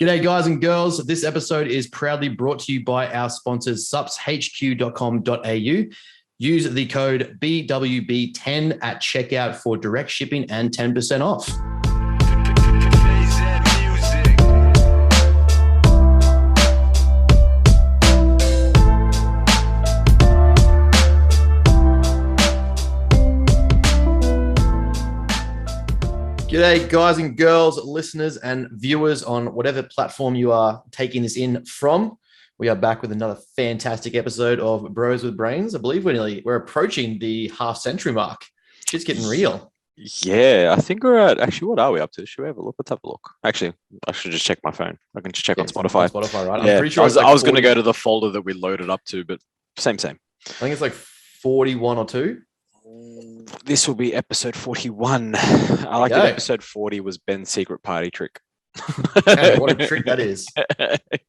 G'day, guys and girls. This episode is proudly brought to you by our sponsors, supshq.com.au. Use the code BWB10 at checkout for direct shipping and 10% off. G'day, guys and girls, listeners and viewers on whatever platform you are taking this in from. We are back with another fantastic episode of Bros with Brains. I believe we're approaching the half-century mark. Shit's getting real. Yeah, I think we're at, actually, what are we up to? Should we have a look? Let's have a look. Actually, I should just check my phone. I can just check on Spotify. On Spotify, right? Yeah, I'm pretty sure I was going to go to the folder that we loaded up to, but same. I think it's like 41 or 2. This will be episode 41. I like that episode 40 was Ben's secret party trick. Hey, what a trick that is.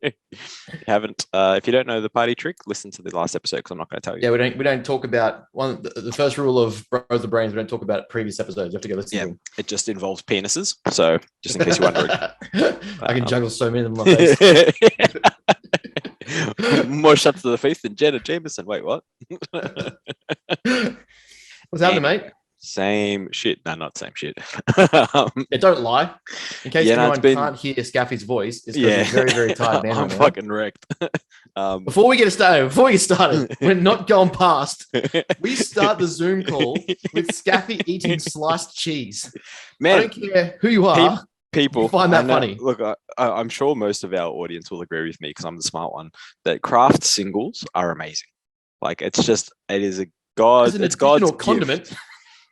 If you don't know the party trick, listen to the last episode because I'm not going to tell you. Yeah, we don't talk about the first rule of Bros the Brains. We don't talk about previous episodes. You have to go listen to them. It just involves penises. So just in case you're wondering, I can juggle so many of them on my face. More shots to the face than Jenna Jameson. Wait, what? What's happening, mate? Same shit. No, not same shit. Don't lie. In case anyone can't hear Scaffy's voice, it's because he's very, very tired man. I'm fucking wrecked. Before we get started, we're not going past. We start the Zoom call with Scaffy eating sliced cheese. Man, I don't care who you are. People find that funny. Look, I'm sure most of our audience will agree with me because I'm the smart one. That craft singles are amazing. Like it is a God. It's God's condiment. Gift.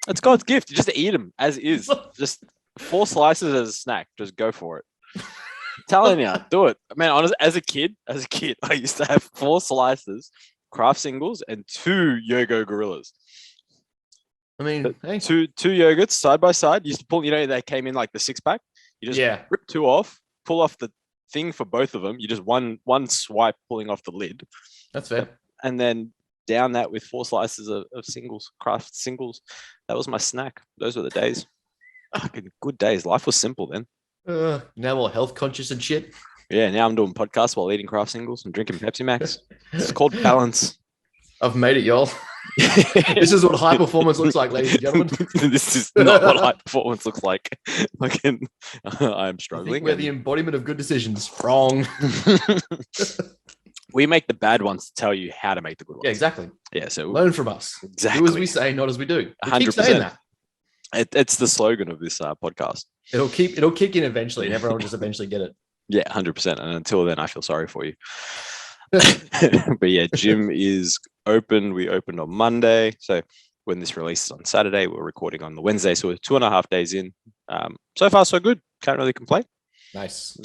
It's God's gift. You just eat them as is. Just 4 slices as a snack. Just go for it. I'm telling you, do it. Man, honestly, as a kid, I used to have 4 slices, craft singles, and 2 Yogo Gorillas. I mean, two yogurts side by side. You used to pull. They came in like the 6-pack. You just rip 2 off, pull off the thing for both of them. You just one swipe pulling off the lid. That's fair. And then down that with 4 slices of singles, craft singles. That was my snack. Those were the days. Fucking good days. Life was simple then. Now all health conscious and shit. Yeah, now I'm doing podcasts while eating craft singles and drinking Pepsi Max. It's called balance. I've made it, y'all. This is what high performance looks like, ladies and gentlemen. This is not what high performance looks like. I'm struggling. We're the embodiment of good decisions. Wrong. We make the bad ones to tell you how to make the good ones. Yeah, exactly. Yeah, so learn from us. Exactly. Do as we say, not as we do. 100%. Keep saying that. It's the slogan of this podcast. It'll kick in eventually, and everyone will just eventually get it. Yeah, 100%. And until then, I feel sorry for you. But yeah, gym is open. We opened on Monday. So when this releases on Saturday, we're recording on the Wednesday. So we're 2.5 days in. So far, so good. Can't really complain. Nice.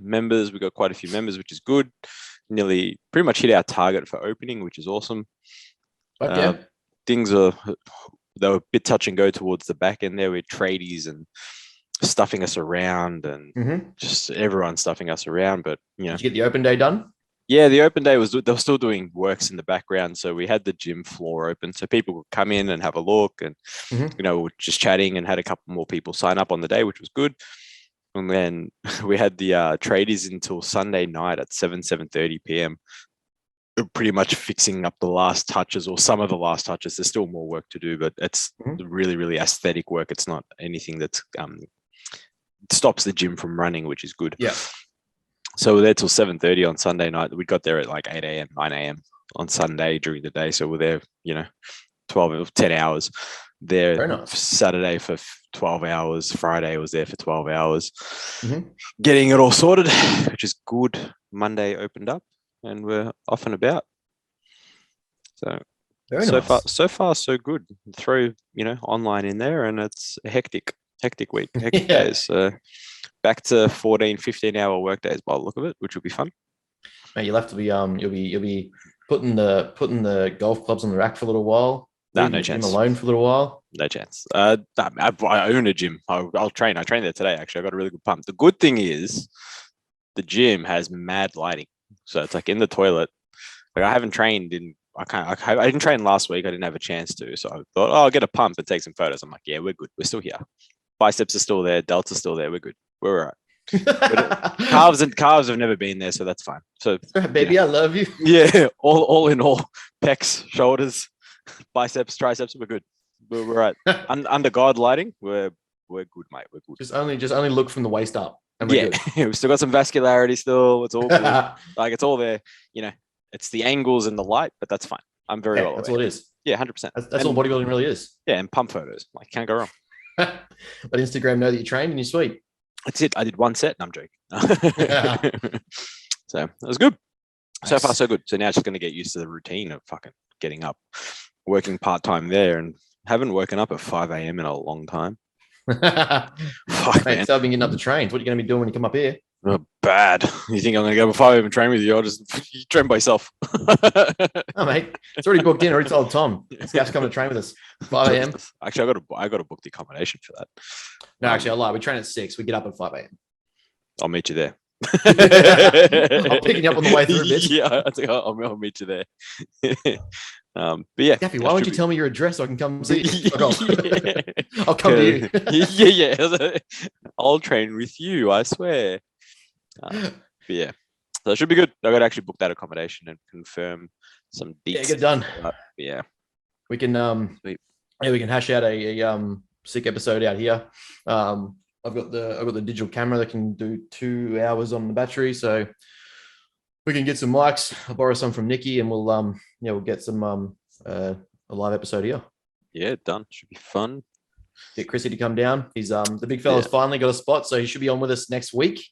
Members, we got quite a few members, which is good. Nearly pretty much hit our target for opening, which is awesome. Things they were a bit touch and go towards the back end there with tradies and stuffing us around and just everyone stuffing us around. But did you get the open day done? Yeah, the open day they were still doing works in the background. So we had the gym floor open so people could come in and have a look and we were just chatting and had a couple more people sign up on the day, which was good. And then we had the tradies until Sunday night at 7:30 p.m. Pretty much fixing up the last touches or some of the last touches. There's still more work to do, but it's really, really aesthetic work. It's not anything that stops the gym from running, which is good. Yeah. So we're there till 7:30 on Sunday night. We got there at like 8 a.m., 9 a.m. on Sunday during the day. So we're there, 10 hours. There. Very nice. Saturday for 12 hours. Friday was there for 12 hours. Getting it all sorted, which is good. Monday opened up and we're off and about. So so far so good. Throw online in there and it's a hectic week, hectic days. Back to 14-15 hour work days by the look of it, which will be fun. Mate, you'll have to be you'll be putting the golf clubs on the rack for a little while. No chance. Alone for a little while. No chance. I own a gym. I'll train. I trained there today. Actually, I got a really good pump. The good thing is, the gym has mad lighting, so it's like in the toilet. Like I haven't trained in. I didn't train last week. I didn't have a chance to, so I thought, I'll get a pump and take some photos. I'm like, yeah, we're good. We're still here. Biceps are still there. Delts are still there. We're good. We're all right. Calves have never been there, so that's fine. So baby, I love you. Yeah, all in all, pecs, shoulders, biceps, triceps, we're good. We're right. Under God lighting, we're good, mate. We're good. Just only look from the waist up, and we're good. We've still got some vascularity. Still, it's all good. Like it's all there. You know, it's the angles and the light, but that's fine. I'm very well aware. That's all it is. Yeah, 100%. That's all bodybuilding really is. Yeah, and pump photos. Like, can't go wrong. Let Instagram know that you trained and you're sweet. That's it. I did one set and I'm joking. So that was good. So far, so good. So now just going to get used to the routine of fucking getting up, working part-time there, and haven't woken up at 5 a.m. in a long time. Fuck, man. So I've been getting up to train. What are you going to be doing when you come up here? Oh, bad. You think I'm going to go at 5 a.m. and train with you? I'll just train by yourself. Oh, mate. It's already booked in. I already told Tom. Scout's coming to train with us. 5 a.m. Actually, I got to book the accommodation for that. No, actually, I lie. We train at 6. We get up at 5 a.m. I'll meet you there. I'm picking you up on the way through, bitch. Yeah, I think I'll meet you there. But yeah, Gaffy, why would you tell me your address so I can come see you? I'll come to you. Yeah. I'll train with you, I swear. But yeah, so it should be good. I got to actually book that accommodation and confirm some deets. Yeah, get it done. Yeah, we can we can hash out a sick episode out here. I've got the digital camera that can do 2 hours on the battery, so we can get some mics. I'll borrow some from Nikki, and we'll get some a live episode here. Yeah, done. Should be fun. Get Chrissy to come down. He's the big fella's finally got a spot, so he should be on with us next week.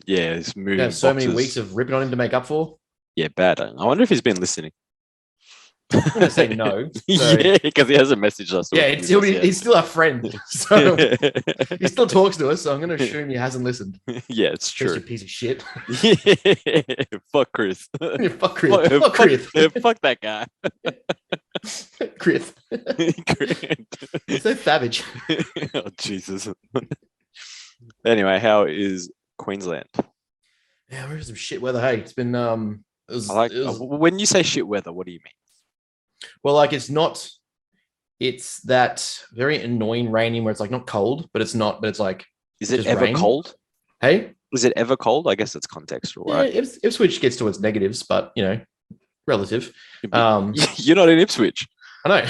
Yeah, he's moving. Have so many weeks of ripping on him to make up for. Yeah, bad. I wonder if he's been listening. I'm gonna say no. So. Yeah, because he hasn't messaged us. Yeah, he's still our friend, so he still talks to us. So I'm going to assume he hasn't listened. Yeah, it's true. You piece of shit. Fuck Chris. Yeah, fuck Chris. Fuck Chris. Fuck that guy. Chris. It's so savage. Oh Jesus. Anyway, how is Queensland? Yeah, we're in some shit weather. Hey, it's been when you say shit weather, what do you mean? Well, like it's that very annoying raining where it's like not cold, but it's like. Is it ever cold? Hey? Is it ever cold? I guess it's contextual, right? Yeah, Ipswich gets to its negatives, but relative. You're not in Ipswich. I know.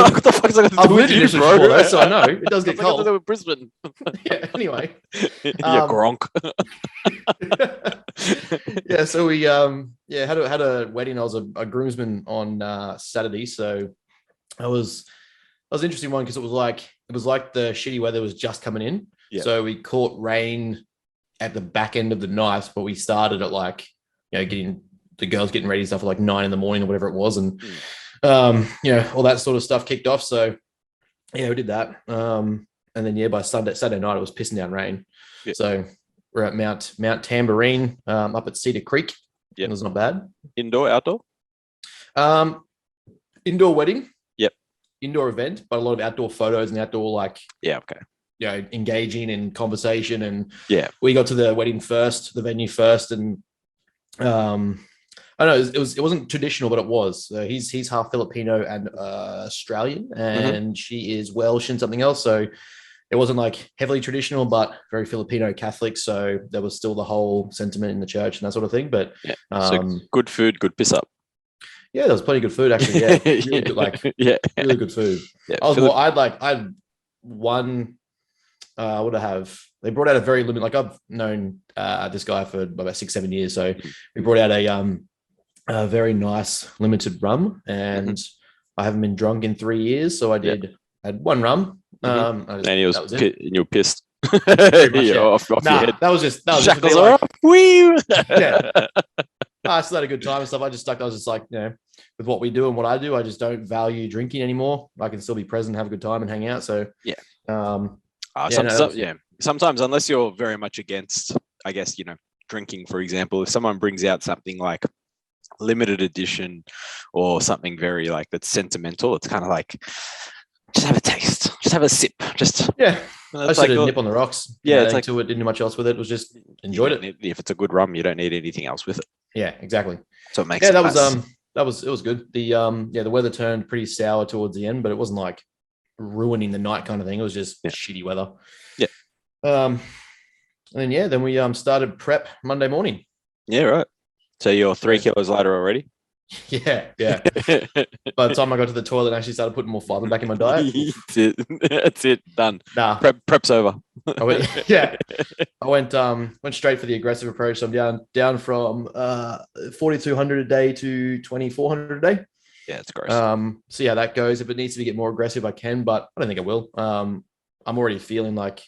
What the fuck is that I've lived in Ipswich before, though, so I know it does get cold. With Brisbane. Yeah. Anyway. Yeah, Gronk. Yeah. So we had a wedding. I was a groomsman on Saturday, so that was an interesting one because it was like the shitty weather was just coming in. Yeah. So we caught rain at the back end of the night, but we started at getting the girls getting ready and stuff at like 9 a.m. or whatever it was, and all that sort of stuff kicked off. So yeah, we did that. And then by Saturday night it was pissing down rain. Yeah. So we're at Mount Tambourine, up at Cedar Creek. Yeah, it was not bad. Indoor, outdoor? Indoor wedding. Yep. Indoor event, but a lot of outdoor photos and outdoor engaging in conversation. And we got to the wedding first, the venue first, and I know it wasn't traditional, but it was. He's half Filipino and Australian, and she is Welsh and something else. So it wasn't like heavily traditional, but very Filipino Catholic. So there was still the whole sentiment in the church and that sort of thing. But so good food, good piss up. Yeah, there was plenty of good food actually. Yeah, really good, really good food. Yeah, I'd one. What would I have? They brought out a very limited. Like I've known this guy for about 6-7 years, so we brought out a very nice limited rum, and I haven't been drunk in 3 years, so I had one rum. And you were pissed. Off your head. That was just shackles are up. Wee! Yeah. I still had a good time and stuff. I was just like, with what we do and what I do, I just don't value drinking anymore. I can still be present, have a good time, and hang out. So sometimes, unless you're very much against, I guess, drinking, for example, if someone brings out something like limited edition or something very that's sentimental, it's kind of like, just have a taste, just have a sip, just I just had a nip on the rocks. Yeah, it's to it, didn't do much else with it. It was just enjoyed it. If it's a good rum, you don't need anything else with it. Yeah, exactly. So it makes it nice. It was good. The weather turned pretty sour towards the end, but it wasn't like ruining the night kind of thing. It was just shitty weather. Yeah. And then we started prep Monday morning. Yeah, right. So you're 3 So, kilos lighter already. yeah. By the time I got to the toilet and actually started putting more fiber back in my diet, That's it. That's it. Done. nah. Prep's over. I went, yeah. I went straight for the aggressive approach. So I'm down from 4,200 a day to 2,400 a day. Yeah, it's gross. See how that goes. If it needs to get more aggressive, I can, but I don't think I will. I'm already feeling like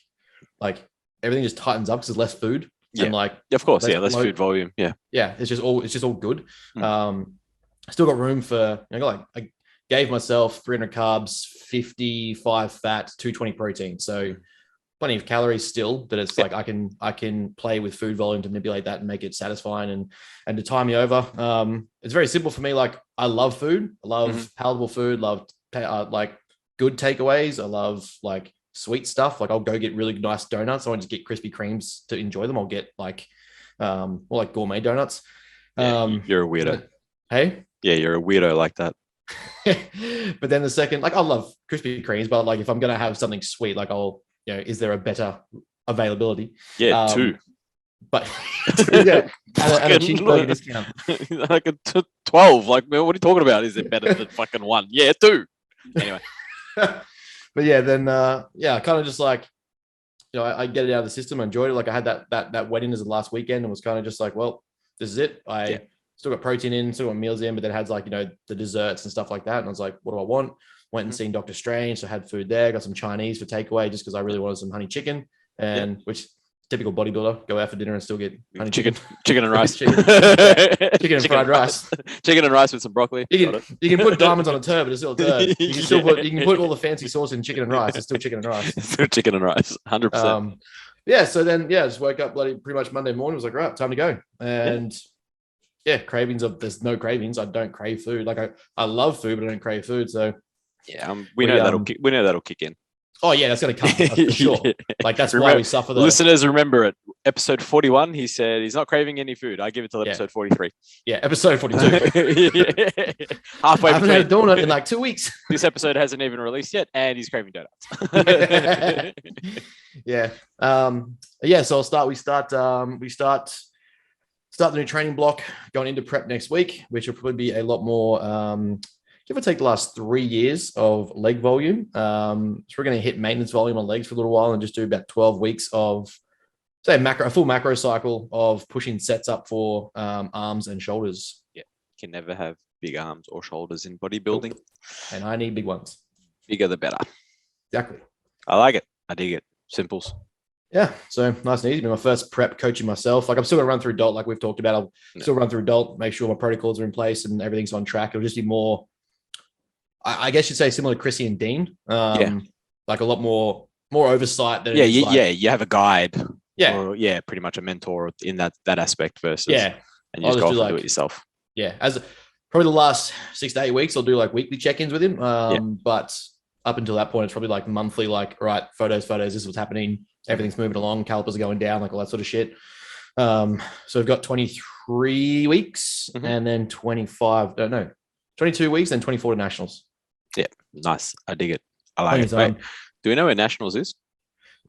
everything just tightens up because there's less food. Yeah, and like of course. Yeah, less food volume. Yeah, it's just all good. Still got room for I gave myself 300 carbs, 55 fat, 220 protein. So plenty of calories still, but it's like I can play with food volume to manipulate that and make it satisfying and to tie me over. It's very simple for me. Like I love food. I love palatable food. Love like good takeaways. I love like sweet stuff. Like I'll go get really nice donuts. I won't just get Krispy Kremes to enjoy them. I'll get like more like gourmet donuts. You're a weirdo. Hey? Yeah, you're a weirdo like that. But then the second, like I love Krispy Kremes, but like if I'm gonna have something sweet, like is there a better availability? Yeah, 2. But yeah, and a cheeseburger discount. Like 12. Like, what are you talking about? Is it better than fucking 1? Yeah, 2. Anyway. But yeah, then I kind of just like, I get it out of the system. I enjoyed it. Like I had that wedding as the last weekend and was kind of just like, well, this is it. I still got protein in, still got meals in, but then had like, the desserts and stuff like that. And I was like, what do I want? Went and seen Doctor Strange. So I had food there, got some Chinese for takeaway just because I really wanted some honey chicken and which typical bodybuilder, go out for dinner and still get honey chicken and rice. chicken and fried rice. Chicken and rice with some broccoli. You can put diamonds on a turd, but it's still a turd. You can put all the fancy sauce in chicken and rice. It's still chicken and rice. It's still chicken and rice, 100%. So then just woke up pretty much Monday morning. Was like, right, time to go. And cravings there's no cravings. I don't crave food. Like I love food, but I don't crave food. So we know that'll kick in. Oh yeah, that's gonna come for sure. Like that's why we suffer. Listeners, remember it. Episode 41, he said he's not craving any food. I give it till episode 43. Yeah, episode 42. Halfway. I haven't had a donut in like 2 weeks. This episode hasn't even released yet, and he's craving donuts. Yeah. So I'll start. We start the new training block going into prep next week, which will probably be a lot more. Give or take the last 3 years of leg volume. So we're going to hit maintenance volume on legs for a little while and just do about 12 weeks of, say, a full macro cycle of pushing sets up for arms and shoulders. Yeah, you can never have big arms or shoulders in bodybuilding. And I need big ones. Bigger the better. Exactly. I like it. I dig it. Simples. Yeah, so nice and easy. My first prep coaching myself. Like I'm still going to run through DOLT like we've talked about. I'll still run through DOLT, make sure my protocols are in place and everything's on track. It'll just be more, I guess you'd say similar to Chrissy and Dean. Like a lot more oversight than you have a guide. Yeah. Or, pretty much a mentor in that aspect versus and you just go off and do it yourself. Yeah. As probably the last 6 to 8 weeks, I'll do like weekly check-ins with him. But up until that point, it's probably like monthly, like, all right, photos, this is what's happening. Everything's moving along, calipers are going down, like all that sort of shit. So we've got 23 weeks and then 22 weeks and 24 to nationals. Yeah, nice. I dig it. I like it. Wait, do we know where nationals is?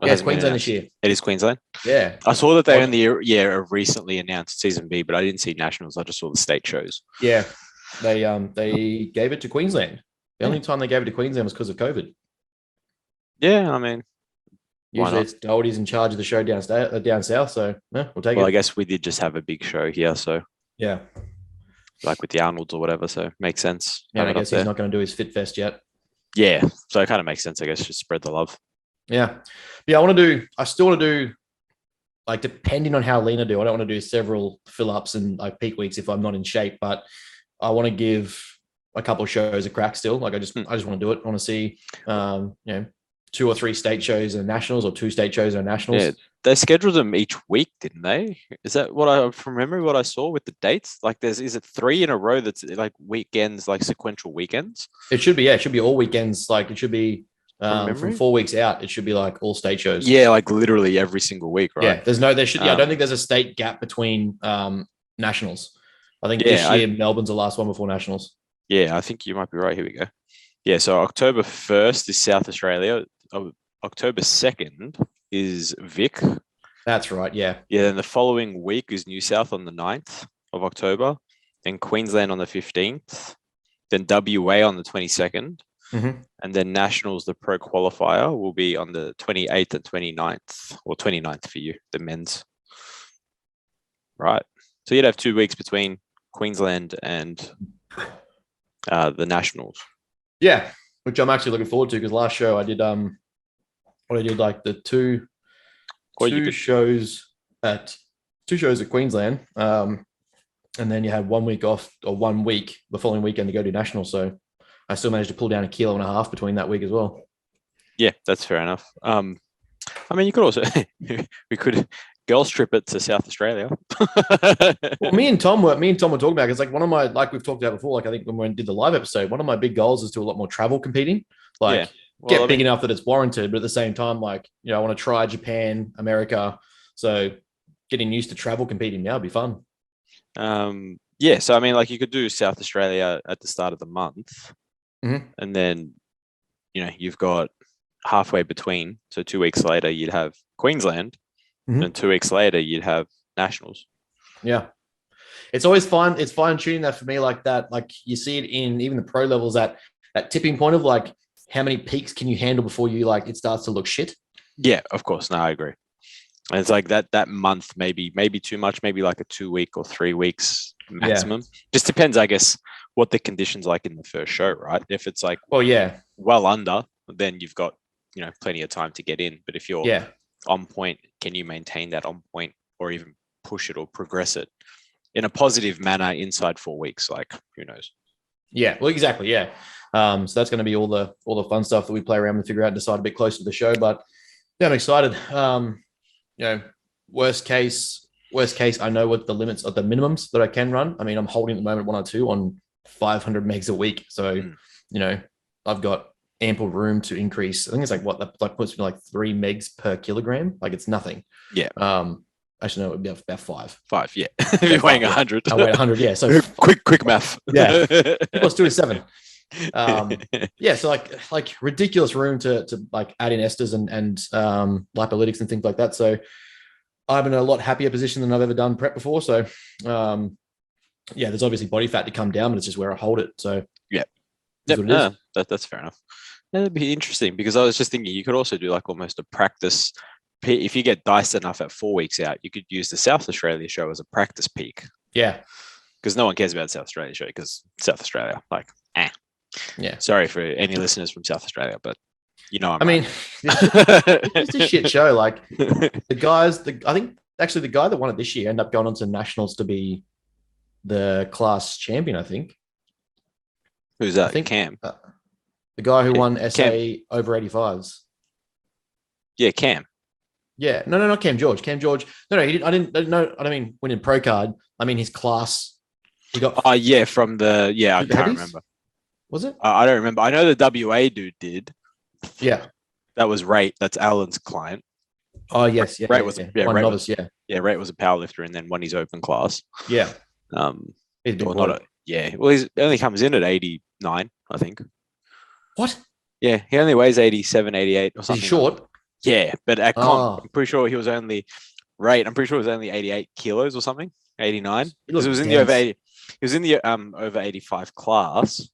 Yeah, it's Queensland this year. It is Queensland? Yeah. I saw that they only recently announced season B, but I didn't see nationals. I just saw the state shows. Yeah. They gave it to Queensland. The only time they gave it to Queensland was because of COVID. Yeah, I mean, usually it's Goldie's in charge of the show down south, so we'll take it. Well, I guess we did just have a big show here, so yeah, like with the Arnolds or whatever, so makes sense. Yeah, I guess he's not going to do his Fit Fest yet. Yeah, so it kind of makes sense, I guess, just spread the love. Yeah, I still want to do, like, depending on how lean I do, I don't want to do several fill-ups and like peak weeks if I'm not in shape, but I want to give a couple of shows a crack still. Like I just want to do it. I want to see, 2 or 3 state shows and nationals, or 2 state shows and nationals. Yeah, they scheduled them each week, didn't they? Is that from memory, what I saw with the dates? Like is it 3 in a row that's like weekends, like sequential weekends? It should be, it should be all weekends. Like it should be from 4 weeks out, it should be like all state shows. Yeah, like literally every single week, right? Yeah, I don't think there's a state gap between nationals. I think this year Melbourne's the last one before nationals. Yeah, I think you might be right. Here we go. Yeah, so October 1st is South Australia. October 2nd is Vic. That's right. Yeah. Yeah, then the following week is New South on the 9th of October, then Queensland on the 15th, then WA on the 22nd, Mm-hmm. and then Nationals, the pro qualifier, will be on the 28th and 29th, or 29th for you, the men's. Right. So you'd have 2 weeks between Queensland and the Nationals. Yeah, which I'm actually looking forward to because last show I did like the Or you two could, shows at Queensland, and then you had 1 week off or 1 week the following weekend to go to national. So I still managed to pull down 1.5 kilos between that week as well. yeah, that's fair enough. I mean, you could also, we could girls trip it to South Australia. Well, me and Tom were talking about it. It's like one of my, like we've talked about before, like I think when we did the live episode, one of my big goals is to do a lot more travel competing. Like Yeah. Well, get I big mean, enough that it's warranted, but at the same time, like, I want to try Japan, America. So getting used to travel competing now would be fun. yeah. So I mean, like you could do South Australia at the start of the month, Mhm. and then you've got halfway between. So 2 weeks later, you'd have Queensland, Mhm. and 2 weeks later, you'd have Nationals. Yeah. It's always fun. It's fine tuning that for me like that. Like you see it in even the pro levels at that tipping point of like how many peaks can you handle before you like it starts to look shit. Yeah, of course. No, I agree. And it's like that month, maybe too much, maybe like a 2 week or 3 weeks maximum. Just depends, I guess, what the conditions like in the first show, right? If it's like Well, yeah. well under, then you've got plenty of time to get in. But if you're Yeah. on point, can you maintain that on point or even push it or progress it in a positive manner inside 4 weeks? Like who knows? Yeah. Well, exactly. Yeah. So that's going to be all the fun stuff that we play around and figure out and decide a bit closer to the show. But yeah, I'm excited. You know, worst case, I know what the limits of the minimums that I can run. I mean, I'm holding at the moment 102 on 500 megs a week. So, I've got ample room to increase. I think it's like what that puts me like 3 megs per kilogram. Like it's nothing. Yeah. Actually, no, it would be about 5. 5, yeah. If you're weighing 100. I weigh 100, yeah. So quick math. Yeah. 2 + 2 is 7. Yeah, so like ridiculous room to like add in esters and lipolytics and things like that. So I'm in a lot happier position than I've ever done prep before. So yeah, there's obviously body fat to come down, but it's just where I hold it. So yeah, that's fair enough. That'd be interesting because I was just thinking you could also do like almost a practice. If you get diced enough at 4 weeks out, you could use the South Australia show as a practice peak. Yeah, because no one cares about the South Australia show because South Australia, like, yeah. Sorry for any listeners from South Australia, but I mean, it's a shit show. Like the guys, I think actually the guy that won it this year ended up going on to nationals to be the class champion. I think. Who's that? I think Cam. The guy who won SA Cam. over 85s. Yeah, Cam. Yeah, no, not Cam George. Cam George. No, he didn't. I didn't. No, I don't mean winning pro card. I mean his class. He got. Oh yeah, from the I can't remember. Was it? I don't remember. I know the WA dude did. Yeah. That was Rate. That's Alan's client. Oh yes, yeah. Rate was one Rate novice. Rate was a powerlifter and then won his open class. Yeah. He's big not well, he only comes in at 89, I think. What? Yeah, he only weighs 87, 88 or something. He's short. Yeah, but at comp, I'm pretty sure he was only 88 kilos or something, 89. Because it was in the over 80. He was in the over 85 class.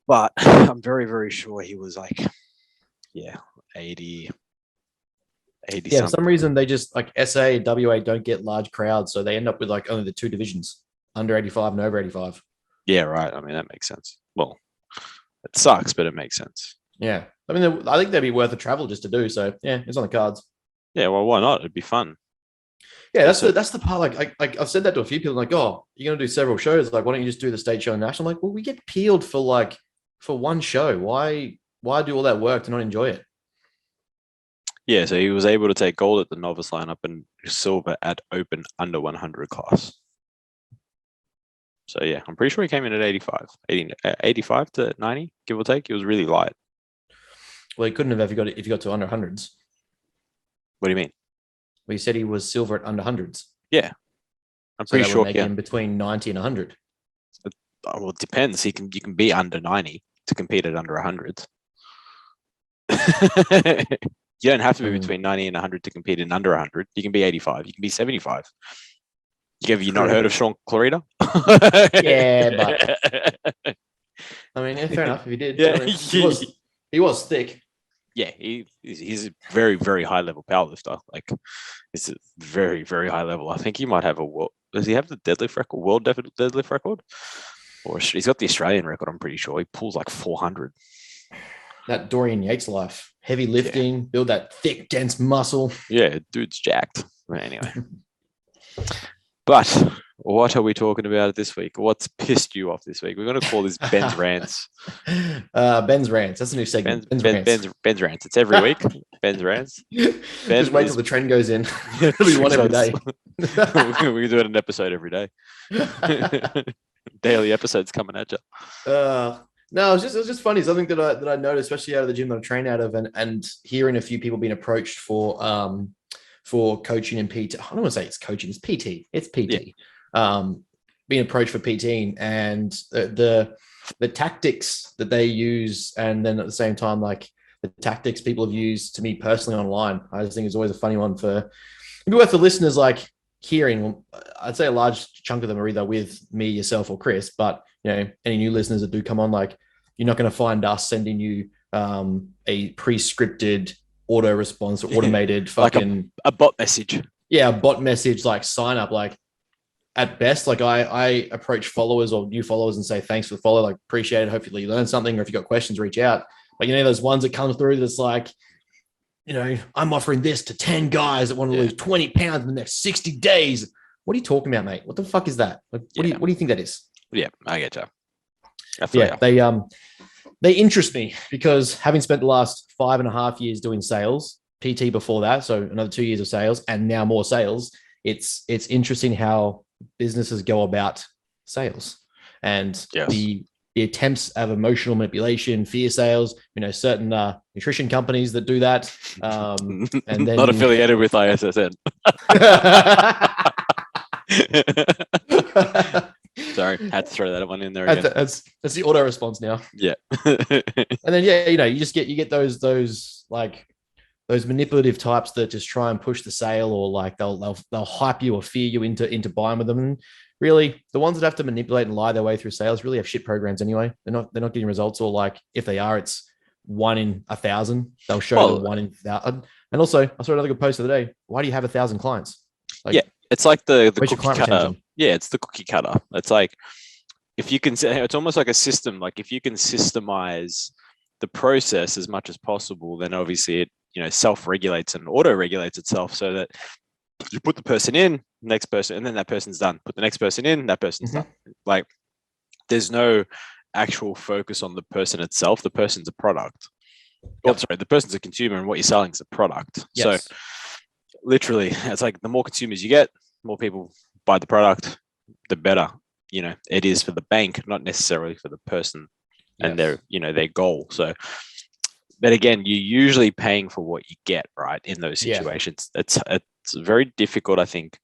But I'm very, very sure he was like, 80. Yeah, for some reason they just like SA and WA don't get large crowds, so they end up with like only the 2 divisions, under 85 and over 85. Yeah, right. I mean, that makes sense. Well, it sucks, but it makes sense. Yeah. I mean, I think they'd be worth a travel just to do. So yeah, it's on the cards. Yeah, well, why not? It'd be fun. Yeah, that's the part. Like I've said that to a few people. Like, oh, you're gonna do several shows. Like, why don't you just do the state show and national? I'm like, well, we get peeled for one show. Why do all that work to not enjoy it? Yeah, so he was able to take gold at the novice lineup and silver at open under 100 class. So yeah, I'm pretty sure he came in at 85 to 90, give or take. He was really light. Well, he couldn't have if you got to under hundreds. What do you mean? Well, he said he was silver at under hundreds. Yeah, I'm pretty sure. Yeah, between 90 and 100. Well, it depends. You can be under 90 to compete at under 100. You don't have to be between 90 and 100 to compete in under 100. You can be 85. You can be 75. Have you not heard of Sean Clarita? Yeah, but I mean, yeah, fair enough. If he did, Yeah. I mean, he was thick. Yeah, he's a very, very high level powerlifter. Like, it's a very, very high level. I think he might have a world. Does he have the deadlift record? World deadlift record? Or he's got the Australian record. I'm pretty sure he pulls like 400. That Dorian Yates life, heavy lifting, build that thick, dense muscle. Yeah, dude's jacked. But anyway, but what are we talking about this week? What's pissed you off this week? We're going to call this Ben's Rants. Ben's Rants. That's a new segment. Ben's Rants. It's every week. Ben's Rants. Just wait till the trend goes in. It'll be one every day. We can do it an episode every day. Daily episodes coming at you. No, it was just funny. Something that I noticed, especially out of the gym that I train out of, and hearing a few people being approached for coaching and PT. I don't want to say it's coaching, it's PT. It's PT. Yeah. Being approached for PTing, and the tactics that they use, and then at the same time, like the tactics people have used to me personally online. I just think it's always a funny one for maybe worth the listeners like hearing. I'd say a large chunk of them are either with me, yourself, or Chris, but any new listeners that do come on, like, you're not going to find us sending you a pre-scripted auto response or automated fucking like a bot message. Yeah, a bot message, like sign up. Like, at best, like I approach followers or new followers and say, thanks for the follow, like, appreciate it. Hopefully you learn something, or if you got questions, reach out. But those ones that come through that's like, I'm offering this to 10 guys that want to lose 20 pounds in the next 60 days. What are you talking about, mate? What the fuck is that? Like, what do you think that is? Yeah, I get you. They interest me because having spent the last 5.5 years doing sales, PT before that, so another 2 years of sales, and now more sales, it's interesting how businesses go about sales, and the attempts of emotional manipulation, fear sales, certain nutrition companies that do that. And then not affiliated with ISSN. Sorry, had to throw that one in there again. That's the auto response now. Yeah. And then you get those manipulative types that just try and push the sale, or like they'll hype you or fear you into buying with them. And really, the ones that have to manipulate and lie their way through sales really have shit programs anyway. They're not getting results, or like if they are, it's 1 in 1,000. They'll show them 1 in 1,000. And also, I saw another good post the other day. Why do you have 1,000 clients? It's like the cookie client cutter. retention? Yeah, it's the cookie cutter. It's like, if you can, it's almost like a system. Like, if you can systemize the process as much as possible, then obviously it self-regulates and auto-regulates itself, so that you put the person in, next person, and then that person's done. Put the next person in, that person's done. Like, there's no actual focus on the person itself. The person's a product. Yep. Oh, sorry, the person's a consumer, and what you're selling is a product. Yes. So literally, it's like, the more consumers you get, more people buy the product, the better it is for the bank, not necessarily for the person and their goal. So, but again, you're usually paying for what you get, right? In those situations, it's very difficult, I think,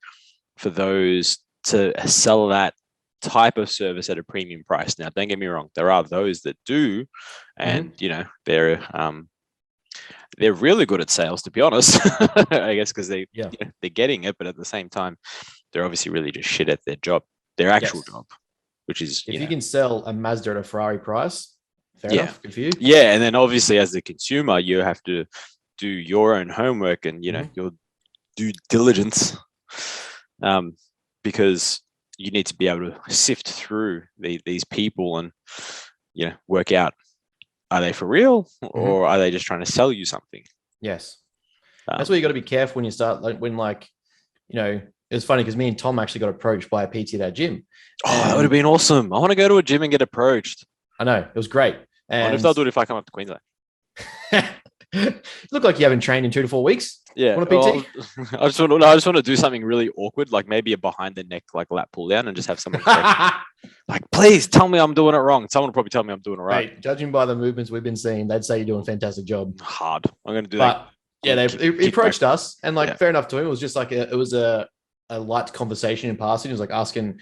for those to sell that type of service at a premium price. Now, don't get me wrong, there are those that do, and they're really good at sales, to be honest. I guess because they're getting it, but at the same time, they're obviously really just shit at their job, their actual job, which is if you can sell a Mazda at a Ferrari price, fair enough, good for you. Yeah, and then obviously as the consumer, you have to do your own homework and your due diligence, because you need to be able to sift through these people and work out, are they for real, or are they just trying to sell you something? Yes. That's where you got to be careful when you start, it was funny because me and Tom actually got approached by a PT at our gym. Oh, that would have been awesome. I want to go to a gym and get approached. I know, it was great. And I wonder if they'll do it if I come up to Queensland. You look like you haven't trained in 2 to 4 weeks. Yeah. Want a PT? I just want to do something really awkward, like maybe a behind the neck, like lat pull down, and just have someone like, please tell me I'm doing it wrong. Someone will probably tell me I'm doing it right. Hey, judging by the movements we've been seeing, they'd say you're doing a fantastic job. Hard. I'm going to do that. Yeah, they approached us, and fair enough to him. It was just like it was a light conversation in passing. It was like asking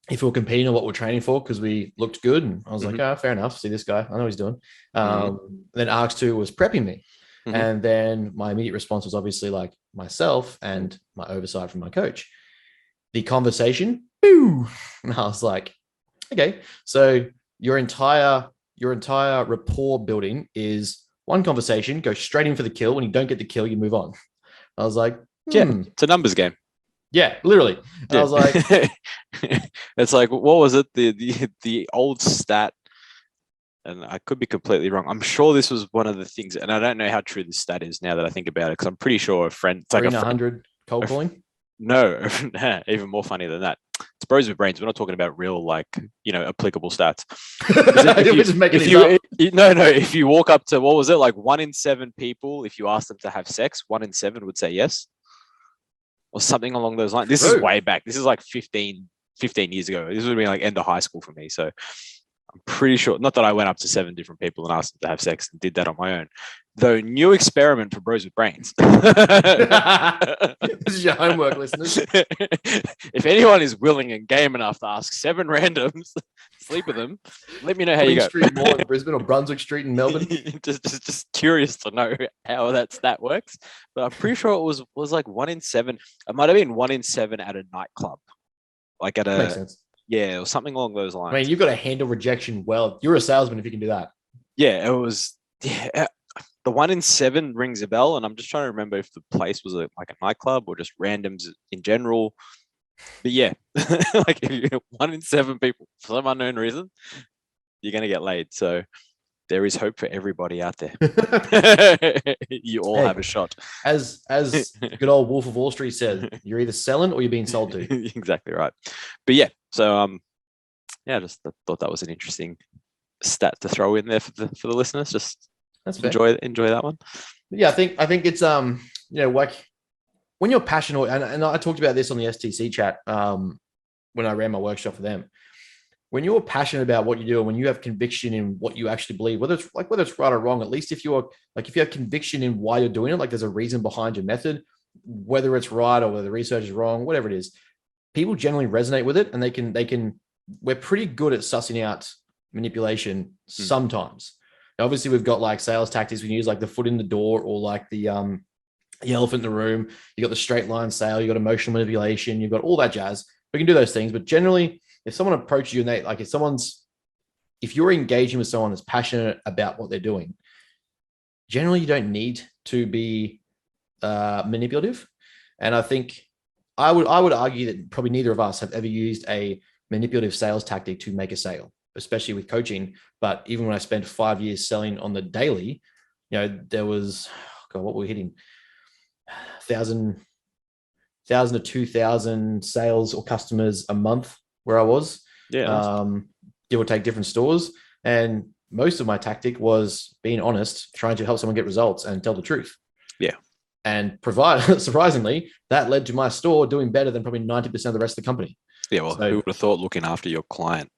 if we were competing or what we're training for, because we looked good. And I was like, fair enough. See this guy. I know what he's doing. Then Arx 2 was prepping me. Mhm. And then my immediate response was obviously like myself and my oversight from my coach. The conversation, boo. And I was like, okay, so your entire rapport building is one conversation, go straight in for the kill. When you don't get the kill, you move on. I was like, Yeah, it's a numbers game. yeah, literally. And I was like, it's like, what was it? The old stat, and I could be completely wrong. I'm sure this was one of the things, and I don't know how true this stat is now that I think about it, because I'm pretty sure a friend, it's like a friend, 100 cold calling. no, even more funny than that. It's bros with brains. We're not talking about real, like, applicable stats. We're just making this up. If you walk up to, what was it, like 1 in 7 people, if you ask them to have sex, 1 in 7 would say yes, or something along those lines. This is way back. This is like 15 years ago. This would have been like end of high school for me. So I'm pretty sure, not that I went up to 7 different people and asked them to have sex and did that on my own, though. New experiment for bros with brains. This is your homework, listeners. If anyone is willing and game enough to ask 7 randoms, sleep with them, let me know how you go. Street Mall in Brisbane or Brunswick Street in Melbourne. just curious to know how that stat works. But I'm pretty sure it was like 1 in 7. It might have been 1 in 7 at a nightclub, like at Makes sense. Yeah, or something along those lines. I mean, you've got to handle rejection well. You're a salesman if you can do that. Yeah, it was. Yeah, the 1 in 7 rings a bell, and I'm just trying to remember if the place was like a nightclub or just randoms in general. But yeah, like if you 1 in 7 people, for some unknown reason, you're gonna get laid. So there is hope for everybody out there. You all have a shot. As good old Wolf of Wall Street said, you're either selling or you're being sold to. Exactly right. But yeah, so I just thought that was an interesting stat to throw in there for the listeners. Just That's enjoy that one. Yeah, I think it's like when you're passionate, and I talked about this on the STC chat when I ran my workshop for them. When you're passionate about what you do, and when you have conviction in what you actually believe, whether it's right or wrong, at least if you have conviction in why you're doing it, like there's a reason behind your method, whether it's right or whether the research is wrong, whatever it is, people generally resonate with it, and they can. We're pretty good at sussing out manipulation sometimes. Now, obviously, we've got like sales tactics we can use, like the foot in the door, or like the elephant in the room. You got the straight line sale, you got emotional manipulation, you've got all that jazz. We can do those things, but generally, if someone approaches you and they like, if you're engaging with someone that's passionate about what they're doing, generally you don't need to be manipulative. And I think I would argue that probably neither of us have ever used a manipulative sales tactic to make a sale, especially with coaching. But even when I spent 5 years selling on the daily, there was, what were we hitting? 1,000 to 2,000 sales or customers a month where I was. Yeah. Give or take different stores. And most of my tactic was being honest, trying to help someone get results and tell the truth. Yeah. And surprisingly, that led to my store doing better than probably 90% of the rest of the company. Yeah, well, who would have thought looking after your client,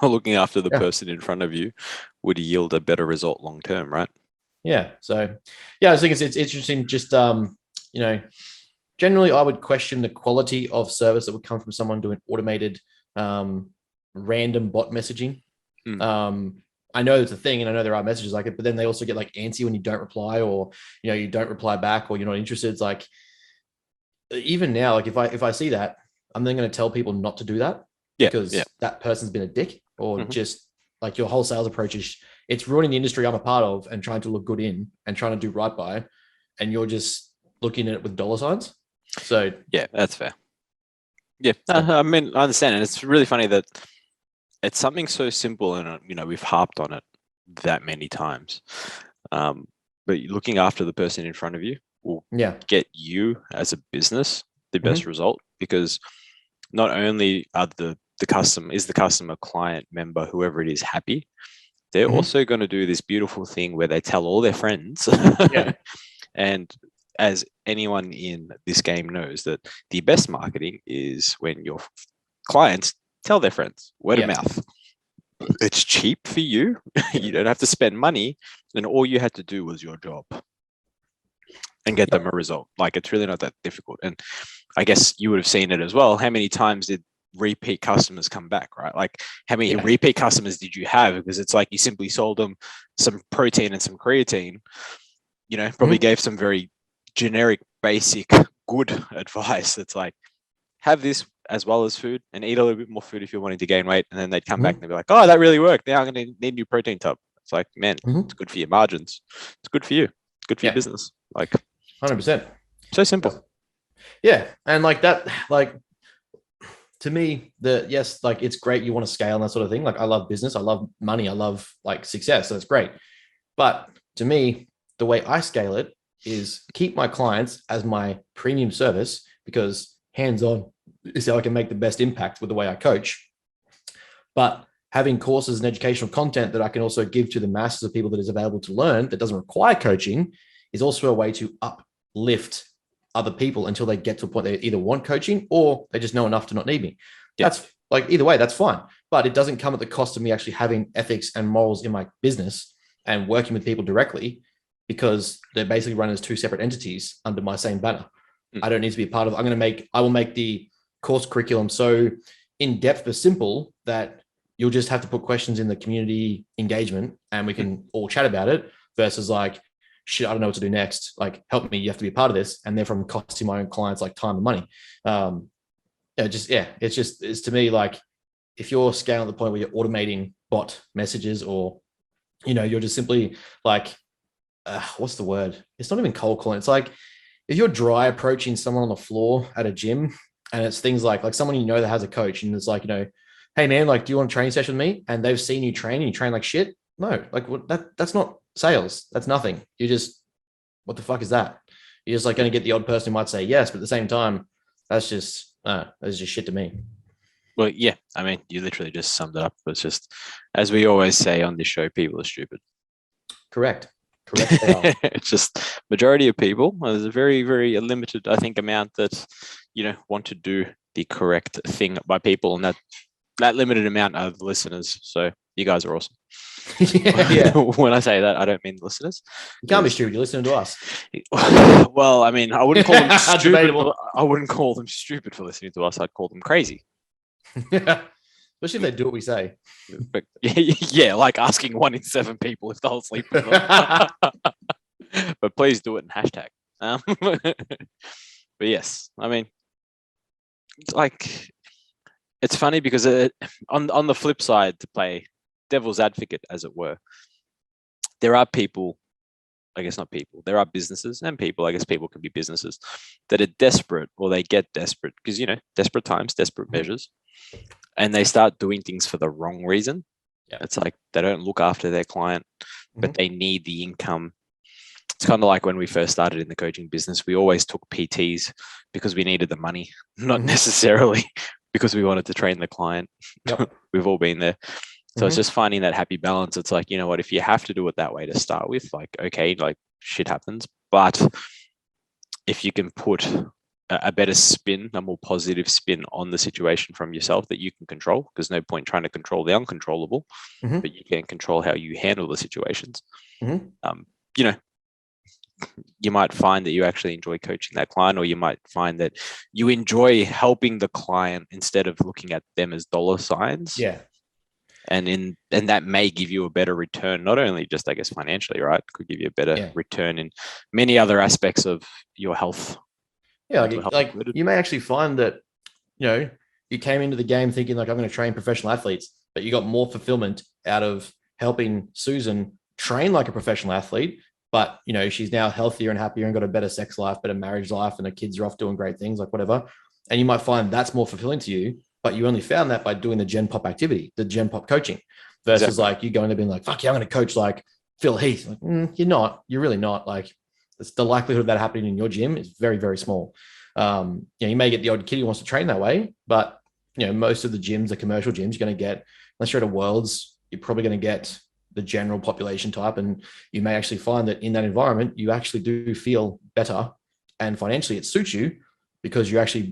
looking after the person in front of you, would yield a better result long term, right? Yeah. So, yeah, I think it's interesting. Just generally, I would question the quality of service that would come from someone doing automated, random bot messaging. I know it's a thing, and I know there are messages like it, but then they also get like antsy when you don't reply, or you don't reply back, or you're not interested. It's like, even now, like if I see that, I'm then going to tell people not to do that because that person's been a dick, or just like your whole sales approach it's ruining the industry I'm a part of and trying to look good in and trying to do right by, and you're just looking at it with dollar signs. So yeah, that's fair. Yeah, I mean, I understand, and it's really funny that it's something so simple, and we've harped on it that many times. But looking after the person in front of you will get you as a business the best result, because not only are the customer, client, member, whoever it is, happy, they're also going to do this beautiful thing where they tell all their friends. And as anyone in this game knows, that the best marketing is when your clients tell their friends, word of mouth. It's cheap for you. You don't have to spend money, and all you had to do was your job and get them a result. Like, it's really not that difficult. And I guess you would have seen it as well. How many times did repeat customers come back, right? Like, how many repeat customers did you have? Because it's like you simply sold them some protein and some creatine, probably gave some very generic, basic, good advice. It's like, have this as well as food and eat a little bit more food if you're wanting to gain weight. And then they'd come back and they'd be like, oh, that really worked. Now I'm going to need a new protein tub. It's like, man, it's good for your margins. It's good for you. It's good for your business. Like 100%. So simple. Yeah. And like that, like to me, it's great. You want to scale and that sort of thing. Like I love business. I love money. I love like success. So it's great. But to me, the way I scale it is keep my clients as my premium service, because hands-on is how I can make the best impact with the way I coach. But having courses and educational content that I can also give to the masses of people that is available to learn that doesn't require coaching is also a way to uplift other people until they get to a point they either want coaching or they just know enough to not need me. That's like, either way, that's fine. But it doesn't come at the cost of me actually having ethics and morals in my business and working with people directly, because they're basically run as two separate entities under my same banner. I don't need to be a part of. I will make the course curriculum so in depth but simple that you'll just have to put questions in the community engagement and we can all chat about it, versus like, shit, I don't know what to do next. Like, help me. You have to be a part of this. And therefore I'm costing my own clients like time and money. It's to me, like, if you're scaling to the point where you're automating bot messages, or, you're just simply like, what's the word? It's not even cold calling. It's like, if you're dry approaching someone on the floor at a gym, and it's things like someone that has a coach, and it's like, hey man, like, do you want a training session with me? And they've seen you train and you train like shit. No, like that's not sales. That's nothing. You just, what the fuck is that? You're just like going to get the odd person who might say yes, but at the same time, that's just shit to me. Well, yeah, I mean, you literally just summed it up. It's just, as we always say on this show, people are stupid. Correct. They are. It's just majority of people. There's a very, very limited, I think, amount that want to do the correct thing by people, and that limited amount are the listeners. So you guys are awesome. Yeah. When I say that, I don't mean listeners. You can't be stupid. You're listening to us. Well, I mean, I wouldn't call them stupid. I wouldn't call them stupid for listening to us. I'd call them crazy. Yeah. Especially if they do what we say. But yeah, like asking 1 in 7 people if they'll sleep with them. But please do it in hashtag. But yes, I mean, like, it's funny because on the flip side, to play devil's advocate, as it were, there are people, I guess not people, there are businesses and people, I guess people can be businesses, that are desperate, or they get desperate because, desperate times, desperate measures, and they start doing things for the wrong reason. Yeah. It's like they don't look after their client, but they need the income. It's kind of like when we first started in the coaching business, we always took PTs because we needed the money, not necessarily because we wanted to train the client. Yep. We've all been there. So it's just finding that happy balance. It's like, what, if you have to do it that way to start with, like, okay, like shit happens. But if you can put a better spin, a more positive spin on the situation from yourself that you can control, because no point trying to control the uncontrollable, but you can control how you handle the situations. You might find that you actually enjoy coaching that client, or you might find that you enjoy helping the client instead of looking at them as dollar signs. Yeah. And that may give you a better return, not only just, I guess, financially, right? It could give you a better return in many other aspects of your health. Yeah, like you may actually find that, you came into the game thinking like, I'm going to train professional athletes, but you got more fulfillment out of helping Susan train like a professional athlete. But, she's now healthier and happier and got a better sex life, better marriage life, and her kids are off doing great things, like whatever. And you might find that's more fulfilling to you, but you only found that by doing the Gen Pop activity, the Gen Pop coaching, versus like you going to being like, fuck yeah, I'm going to coach like Phil Heath. Like, you're really not. Like, it's the likelihood of that happening in your gym is very, very small. You may get the odd kid who wants to train that way, but, most of the gyms, the commercial gyms, you're going to get, unless you're at a Worlds, you're probably going to get the general population type. And you may actually find that in that environment, you actually do feel better, and financially it suits you because you're actually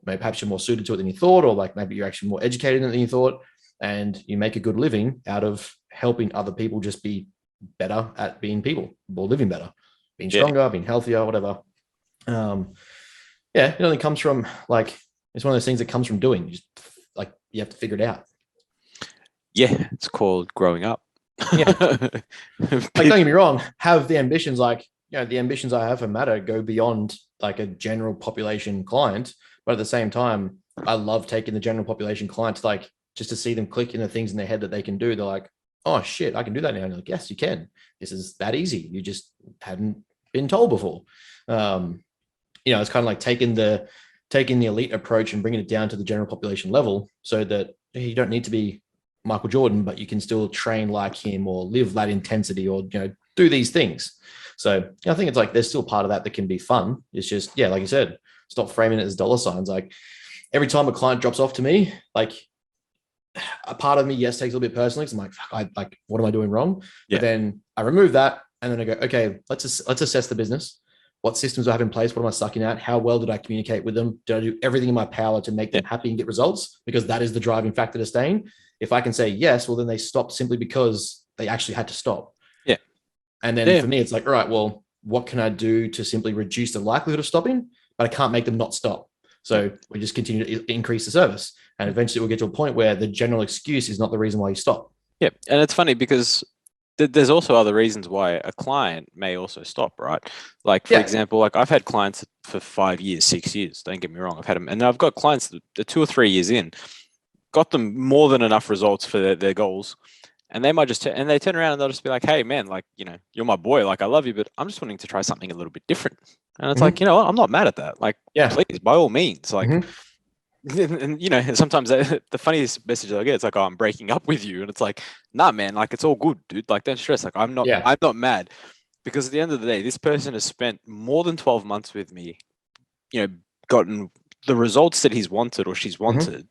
perhaps you're more suited to it than you thought, or like maybe you're actually more educated than you thought, and you make a good living out of helping other people just be better at being people, or living better, being stronger, being healthier, whatever. It only comes from like, it's one of those things that comes from doing. You just like, you have to figure it out. Yeah, it's called growing up. Yeah. Like, don't get me wrong, have the ambitions, like, the ambitions I have for Matter go beyond like a general population client, but at the same time, I love taking the general population clients, like just to see them click into things in their head that they can do. They're like, oh shit, I can do that now. And you're like, yes, you can. This is that easy. You just hadn't been told before. It's kind of like taking the elite approach and bringing it down to the general population level, so that you don't need to be Michael Jordan, but you can still train like him or live that intensity, or do these things. So I think it's like there's still part of that can be fun. It's just, like you said, stop framing it as dollar signs. Like every time a client drops off to me, like a part of me, yes, takes a little bit personally, because I'm like, what am I doing wrong? Yeah. But then I remove that, and then I go, okay, let's assess the business. What systems do I have in place? What am I sucking at? How well did I communicate with them? Did I do everything in my power to make them happy and get results? Because that is the driving factor to staying. If I can say yes, well, then they stop simply because they actually had to stop. Yeah. And then for me, it's like, all right, well, what can I do to simply reduce the likelihood of stopping? But I can't make them not stop. So we just continue to increase the service. And eventually we'll get to a point where the general excuse is not the reason why you stop. Yeah. And it's funny because there's also other reasons why a client may also stop, right? Like, for example, like I've had clients for 5 years, 6 years. Don't get me wrong. I've had them, and I've got clients that are 2 or 3 years in, got them more than enough results for their goals. And they might just, and they turn around and they'll just be like, hey man, like, you're my boy. Like, I love you, but I'm just wanting to try something a little bit different. And it's like, I'm not mad at that. Like, please, by all means, like, and sometimes the funniest message I get is like, oh, I'm breaking up with you. And it's like, nah, man, like, it's all good, dude. Like, don't stress. Like, I'm not mad, because at the end of the day, this person has spent more than 12 months with me, gotten the results that he's wanted or she's wanted.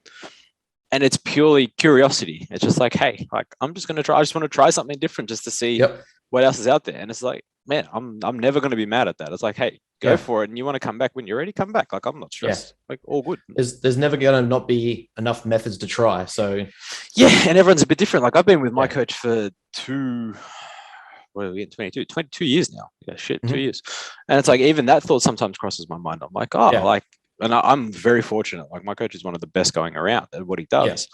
And it's purely curiosity. It's just like, hey, like, I'm just going to try. I just want to try something different just to see what else is out there. And it's like, man, I'm never going to be mad at that. It's like, hey, go for it. And you want to come back when you're ready, come back. Like, I'm not stressed. Like, all good. There's never going to not be enough methods to try. So and everyone's a bit different. Like, I've been with my coach for 22 years now. Yeah, shit, 2 years. And it's like, even that thought sometimes crosses my mind. I'm like, like, and I'm very fortunate. Like, my coach is one of the best going around at what he does.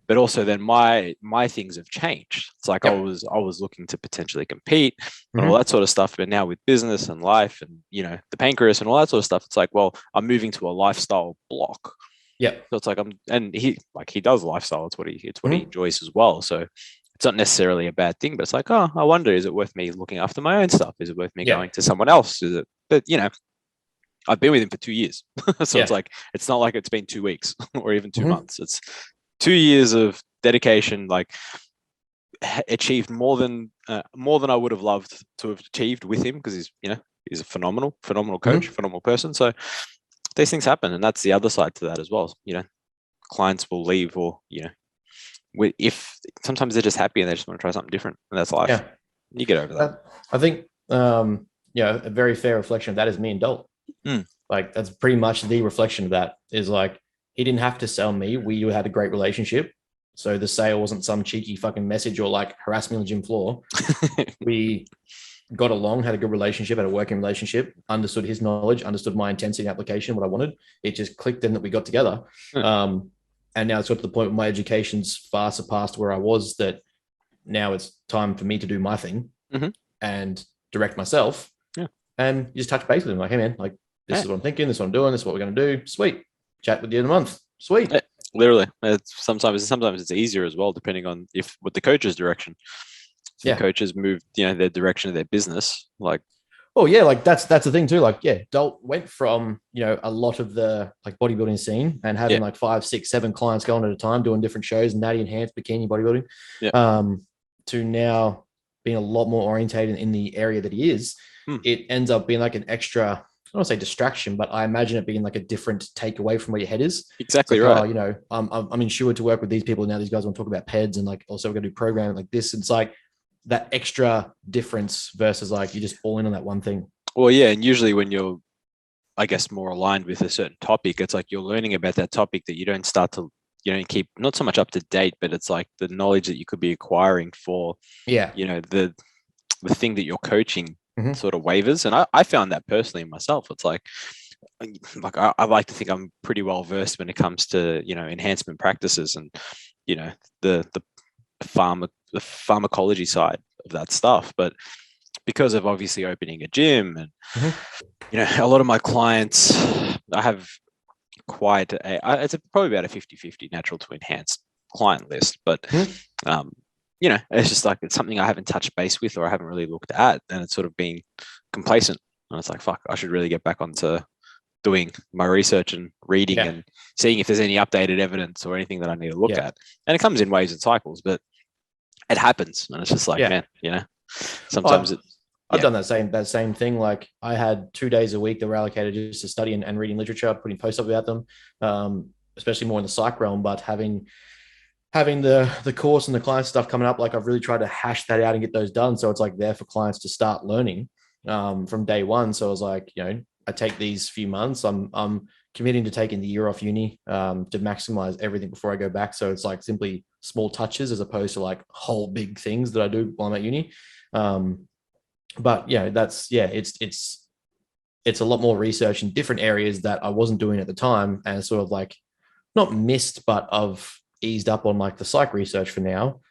But also then my things have changed. It's like I was looking to potentially compete and all that sort of stuff. But now with business and life and, the pancreas and all that sort of stuff, it's like, well, I'm moving to a lifestyle block. Yeah. So it's like, he does lifestyle. It's what he enjoys as well. So it's not necessarily a bad thing, but it's like, oh, I wonder, is it worth me looking after my own stuff? Is it worth me going to someone else? Is it, but I've been with him for 2 years. So it's like, it's not like it's been 2 weeks or even 2 months. It's 2 years of dedication, like achieved more than I would have loved to have achieved with him, because he's a phenomenal coach, phenomenal person. So these things happen. And that's the other side to that as well. Clients will leave, or, if sometimes they're just happy and they just want to try something different, and that's life. You get over that. I think, a very fair reflection of that is me and Dolt. Like, that's pretty much the reflection of that, is like, he didn't have to sell me. We had a great relationship. So the sale wasn't some cheeky fucking message or like harass me on the gym floor. We got along, had a good relationship, had a working relationship, understood his knowledge, understood my intensity and application, what I wanted. It just clicked in that we got together. And now it's got to the point where my education's far surpassed where I was, that now it's time for me to do my thing and direct myself. And you just touch base with him like, hey man, like, this is what I'm thinking, this is what I'm doing, this is what we're going to do. Sweet. Chat with you in a month. Sweet. Literally. Sometimes it's easier as well, depending on what the coach's direction. The coaches move, their direction of their business. Like, like that's the thing too. Like, Dolt went from, a lot of the like bodybuilding scene and having like 5, 6, 7 clients going at a time, doing different shows, natty enhanced, bikini bodybuilding, to now being a lot more orientated in the area that he is. It ends up being like an extra, I don't want to say distraction, but I imagine it being like a different takeaway from where your head is. Exactly like, right. I'm insured to work with these people. Now these guys want to talk about PEDs, and like, also we're going to do programming like this. It's like that extra difference versus like you just all in on that one thing. Well, yeah. And usually when you're, I guess, more aligned with a certain topic, it's like you're learning about that topic that you don't keep not so much up to date, but it's like the knowledge that you could be acquiring for, the thing that you're coaching sort of waivers. And I found that personally myself. It's like I like to think I'm pretty well versed when it comes to, enhancement practices and, the pharmacology side of that stuff. But because of obviously opening a gym and, a lot of my clients, I have quite it's probably about a 50-50 natural to enhanced client list, but it's just like, it's something I haven't touched base with, or I haven't really looked at, and it's sort of been complacent, and it's like, fuck, I should really get back onto doing my research and reading and seeing if there's any updated evidence or anything that I need to look at. And it comes in waves and cycles, but it happens, and it's just like, man, sometimes I've done that same thing. Like, I had 2 days a week that were allocated just to study and reading literature, putting posts up about them, especially more in the psych realm. But having the course and the client stuff coming up, like, I've really tried to hash that out and get those done. So it's like there for clients to start learning from day one. So I was like, I take these few months. I'm committing to taking the year off uni to maximize everything before I go back. So it's like simply small touches as opposed to like whole big things that I do while I'm at uni. But it's a lot more research in different areas that I wasn't doing at the time, and sort of like not missed, but I've eased up on like the psych research for now.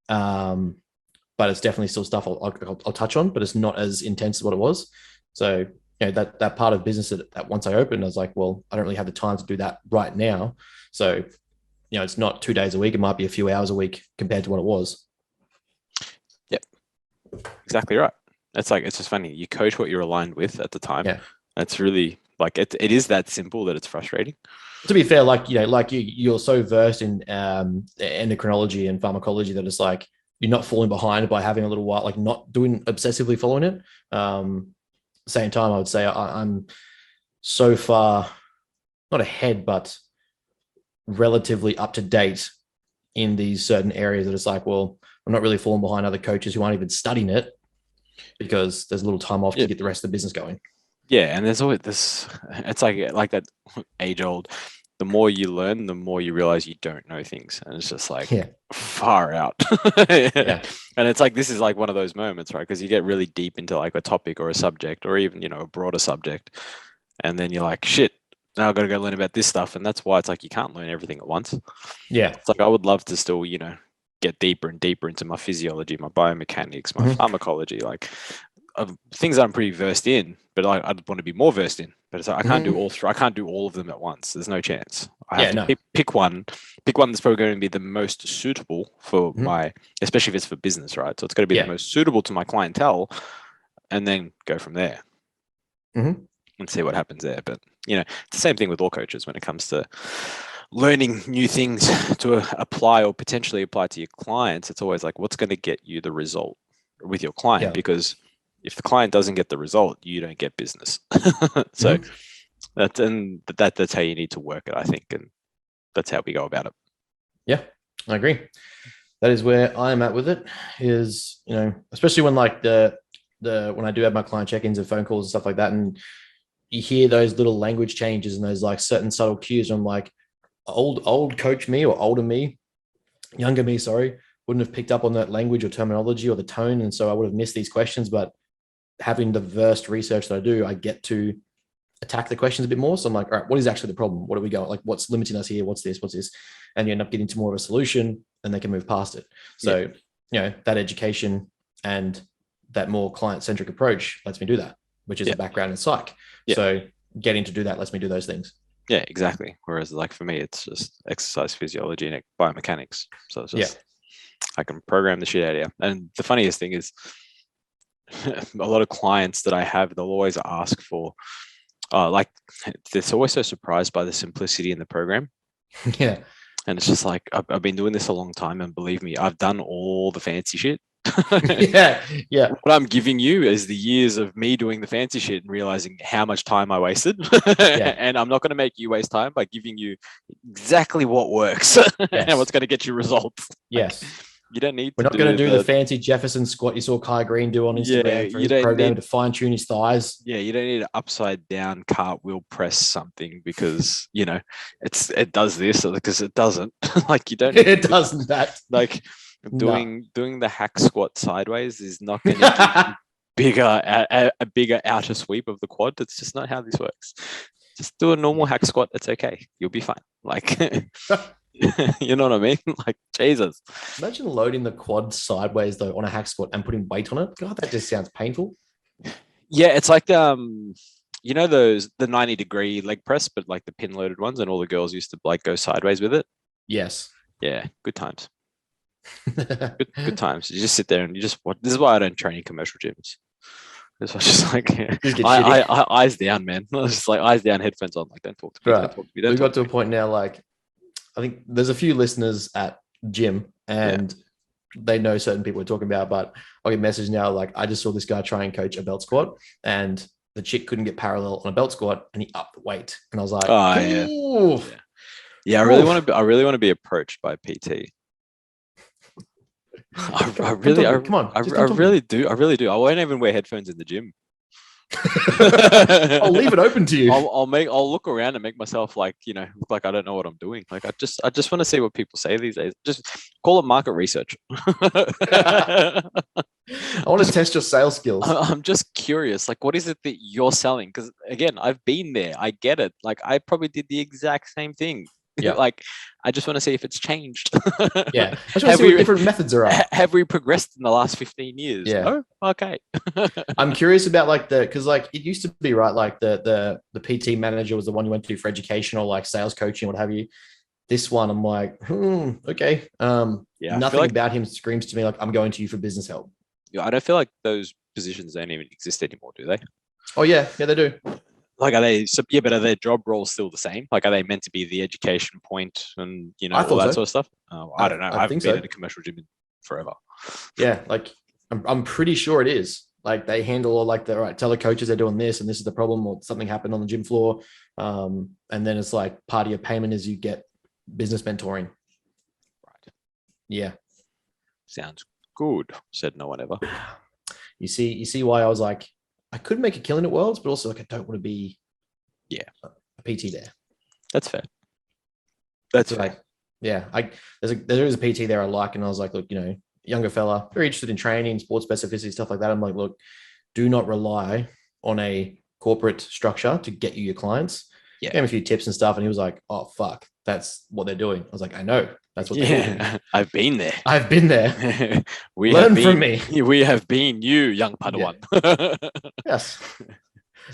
But it's definitely still stuff I'll touch on, but it's not as intense as what it was. So that part of business that once I opened, I was like, well, I don't really have the time to do that right now. So it's not 2 days a week; it might be a few hours a week compared to what it was. Yep, exactly right. It's just funny. You coach what you're aligned with at the time. Yeah, it's really like it is that simple that it's frustrating. To be fair, you're so versed in endocrinology and pharmacology that it's like you're not falling behind by having a little while, like not doing obsessively following it. Same time, I would say I'm so far not ahead, but relatively up to date in these certain areas that it's like, well, I'm not really falling behind other coaches who aren't even studying it, because there's a little time off to get the rest of the business going. Yeah, and there's always this. It's like that age old. The more you learn, the more you realize you don't know things, and it's just like far out. And it's like, this is like one of those moments, right? Because you get really deep into like a topic or a subject, or even a broader subject, and then you're like, shit, now I've got to go learn about this stuff, and that's why it's like you can't learn everything at once. Yeah, it's like I would love to still get deeper and deeper into my physiology, my biomechanics, my pharmacology, like things that I'm pretty versed in, but I'd want to be more versed in. But it's like, I can't do all three. I can't do all of them at once. There's no chance. I have to pick one that's probably going to be the most suitable for my, especially if it's for business, right? So it's got to be the most suitable to my clientele, and then go from there and see what happens there. But it's the same thing with all coaches when it comes to learning new things to apply or potentially apply to your clients. It's always like, what's going to get you the result with your client? Because if the client doesn't get the result, you don't get business. So that's how you need to work it, I think, and that's how we go about it. Yeah, I agree. That is where I'm at with it. Is especially when like when I do have my client check-ins and phone calls and stuff like that, and you hear those little language changes and those like certain subtle cues. I'm like, old coach me or older me, younger me, sorry, wouldn't have picked up on that language or terminology or the tone, and so I would have missed these questions. But having the versed research that I do, I get to attack the questions a bit more. So I'm like, all right, what is actually the problem? What are we going? Like, what's limiting us here? What's this? And you end up getting to more of a solution, and they can move past it. So, that education and that more client-centric approach lets me do that, which is a background in psych. So getting to do that lets me do those things. Yeah, exactly. Whereas like for me, it's just exercise physiology and biomechanics. So it's just, I can program the shit out of you. And the funniest thing is, a lot of clients that I have, they'll always ask for, they're always so surprised by the simplicity in the program. Yeah. And it's just like, I've been doing this a long time, and believe me, I've done all the fancy shit. Yeah. What I'm giving you is the years of me doing the fancy shit and realizing how much time I wasted. And I'm not going to make you waste time by giving you exactly what works and what's going to get you results. Yes. You don't need. We're not going to do the fancy Jefferson squat you saw Kai Green do on Instagram for his program to fine tune his thighs. Yeah, you don't need an upside down cartwheel press something because it does this, because it doesn't. Like, you don't. It doesn't that. Like doing the hack squat sideways is not going to give you a bigger outer sweep of the quad. That's just not how this works. Just do a normal hack squat. It's okay. You'll be fine. Like. You know what I mean? Like, Jesus. Imagine loading the quad sideways though on a hack squat and putting weight on it. God, that just sounds painful. Yeah, it's like you know the 90-degree leg press, but like the pin loaded ones, and all the girls used to like go sideways with it. Yes. Yeah, good times. Good times. You just sit there and you just watch. This is why I don't train in commercial gyms. This was just like Just get I eyes down, man. I was just like eyes down, headphones on. Like, don't talk to me. Right. Don't talk to me. Don't We've talk got to a point now, like, I think there's a few listeners at gym and they know certain people we're talking about, but I'll get messages now like, I just saw this guy try and coach a belt squat and the chick couldn't get parallel on a belt squat and he upped the weight. And I was like, oh yeah. Yeah, I really want to be approached by a PT. I really do. I really do. I won't even wear headphones in the gym. I'll leave it open to you. I'll look around and make myself like, look like I don't know what I'm doing. Like, I just want to see what people say these days. Just call it market research. I want to test your sales skills. I'm just curious, like, what is it that you're selling? Because again, I've been there. I get it. Like, I probably did the exact same thing. Yeah. Like, I just want to see if it's changed. Yeah. I just want to see what different methods are. Have we progressed in the last 15 years? Yeah. Oh, okay. I'm curious about like because like it used to be, right, like the PT manager was the one you went to for education or like sales coaching, what have you. This one, I'm like, okay. Nothing about him screams to me like I'm going to you for business help. Yeah, I don't feel like those positions don't even exist anymore, do they? Oh yeah, they do. Like, but are their job roles still the same? Like, are they meant to be the education point and all that sort of stuff? I don't know. I haven't been in a commercial gym in forever. Yeah, like I'm pretty sure it is. Like, they handle all like tell the coaches they're doing this and this is the problem, or something happened on the gym floor. And then it's like part of your payment is you get business mentoring. Right. Yeah. Sounds good, said no one ever. You see why I was like, I could make a killing at Worlds, but also like I don't want to be a PT there. That's fair. That's fair. Like, yeah, there is a PT there I like, and I was like, look, younger fella, very interested in training, sports specificity, stuff like that. I'm like, look, do not rely on a corporate structure to get you your clients. Yeah. Gave him a few tips and stuff, and he was like, oh fuck, that's what they're doing. I was like, I know. That's what they're doing. I've been there. Learn from me. We have been you, young Padawan. Yeah. Yes.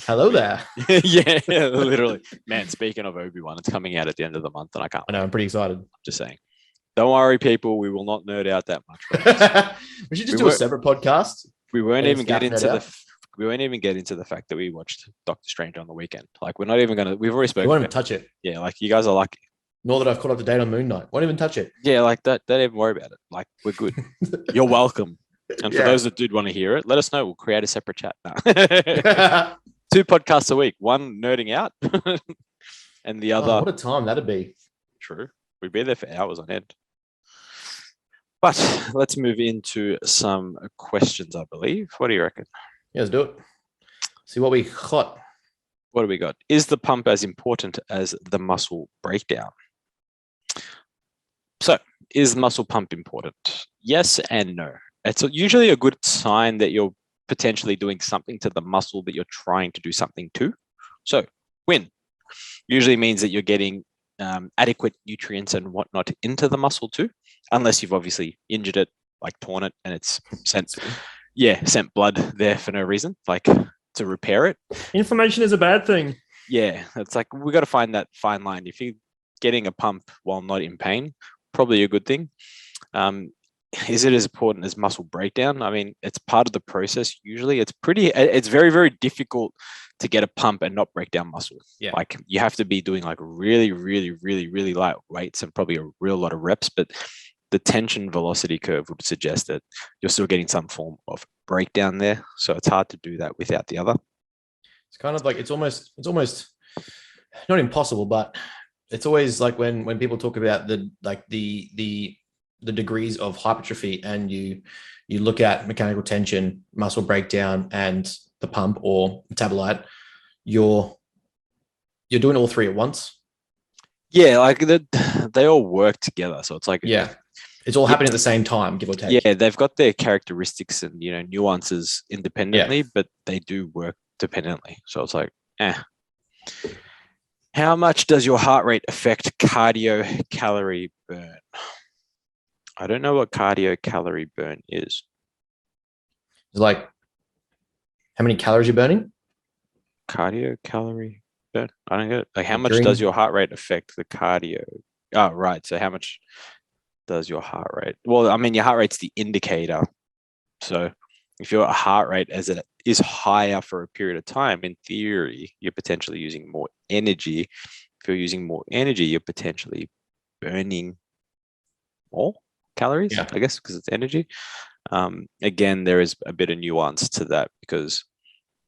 Hello there. Yeah, literally. Man, speaking of Obi-Wan, it's coming out at the end of the month and I know, I'm pretty excited. I'm just saying. Don't worry, people. We will not nerd out that much. We should just do a separate podcast. We won't even get into the fact that we watched Doctor Strange on the weekend. Like, we're not even going to, we've already spoken. We won't even touch it. Yeah, like, you guys are lucky. Nor that I've caught up to date on Moon Knight. Won't even touch it. Yeah, like that. Don't even worry about it. Like, we're good. You're welcome. And for those that did want to hear it, let us know. We'll create a separate chat now. 2 podcasts a week. One nerding out, and the other. What a time that'd be. True. We'd be there for hours on end. But let's move into some questions, I believe. What do you reckon? Yeah, let's do it. See what we got. What do we got? Is the pump as important as the muscle breakdown? So, is muscle pump important? Yes and no. It's usually a good sign that you're potentially doing something to the muscle that you're trying to do something to. So, win usually means that you're getting adequate nutrients and whatnot into the muscle too, unless you've obviously injured it, like torn it, and it's sent blood there for no reason, like to repair it. Inflammation is a bad thing. Yeah, it's like we got to find that fine line. If you're getting a pump while not in pain, probably a good thing. Is it as important as muscle breakdown? I mean, it's part of the process. Usually it's very, very difficult to get a pump and not break down muscle. Yeah. Like, you have to be doing like really, really, really, really light weights and probably a real lot of reps, but the tension velocity curve would suggest that you're still getting some form of breakdown there. So it's hard to do that without the other. It's kind of like, it's almost not impossible, but it's always like when people talk about the degrees of hypertrophy, and you look at mechanical tension, muscle breakdown, and the pump or metabolite, you're doing all 3 at once. Yeah, like they all work together. So it's like, it's all happening at the same time, give or take. Yeah, they've got their characteristics and nuances independently, but they do work dependently. So it's like, How much does your heart rate affect cardio calorie burn? I don't know what cardio calorie burn is. It's like how many calories you're burning? Cardio calorie burn? I don't get it. Like, how Like much does your heart rate affect the cardio? Oh, right. So how much does your heart rate? Well, I mean, your heart rate's the indicator. So if your heart rate as it is higher for a period of time, in theory, you're potentially using more energy. If you're using more energy, you're potentially burning more calories, Yeah. I guess, because it's energy. Again, there is a bit of nuance to that because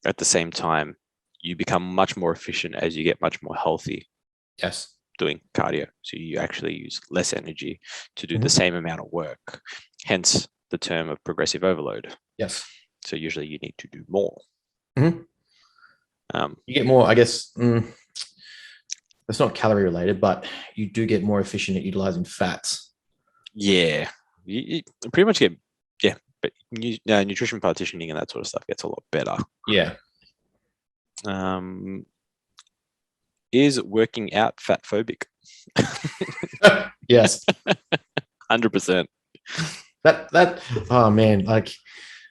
at the same time, you become much more efficient as you get much more healthy Yes. doing cardio. So you actually use less energy to do the Mhm. same amount of work. Hence the term of progressive overload. Yes. So usually you need to do more. Mhm. Um, You get more, I guess. It's not calorie related, but you do get more efficient at utilizing fats. yeah, you pretty much get, yeah, but nutrition partitioning and that sort of stuff gets a lot better. Yeah. Is working out fat phobic? Yes. 100%. That. Oh man, like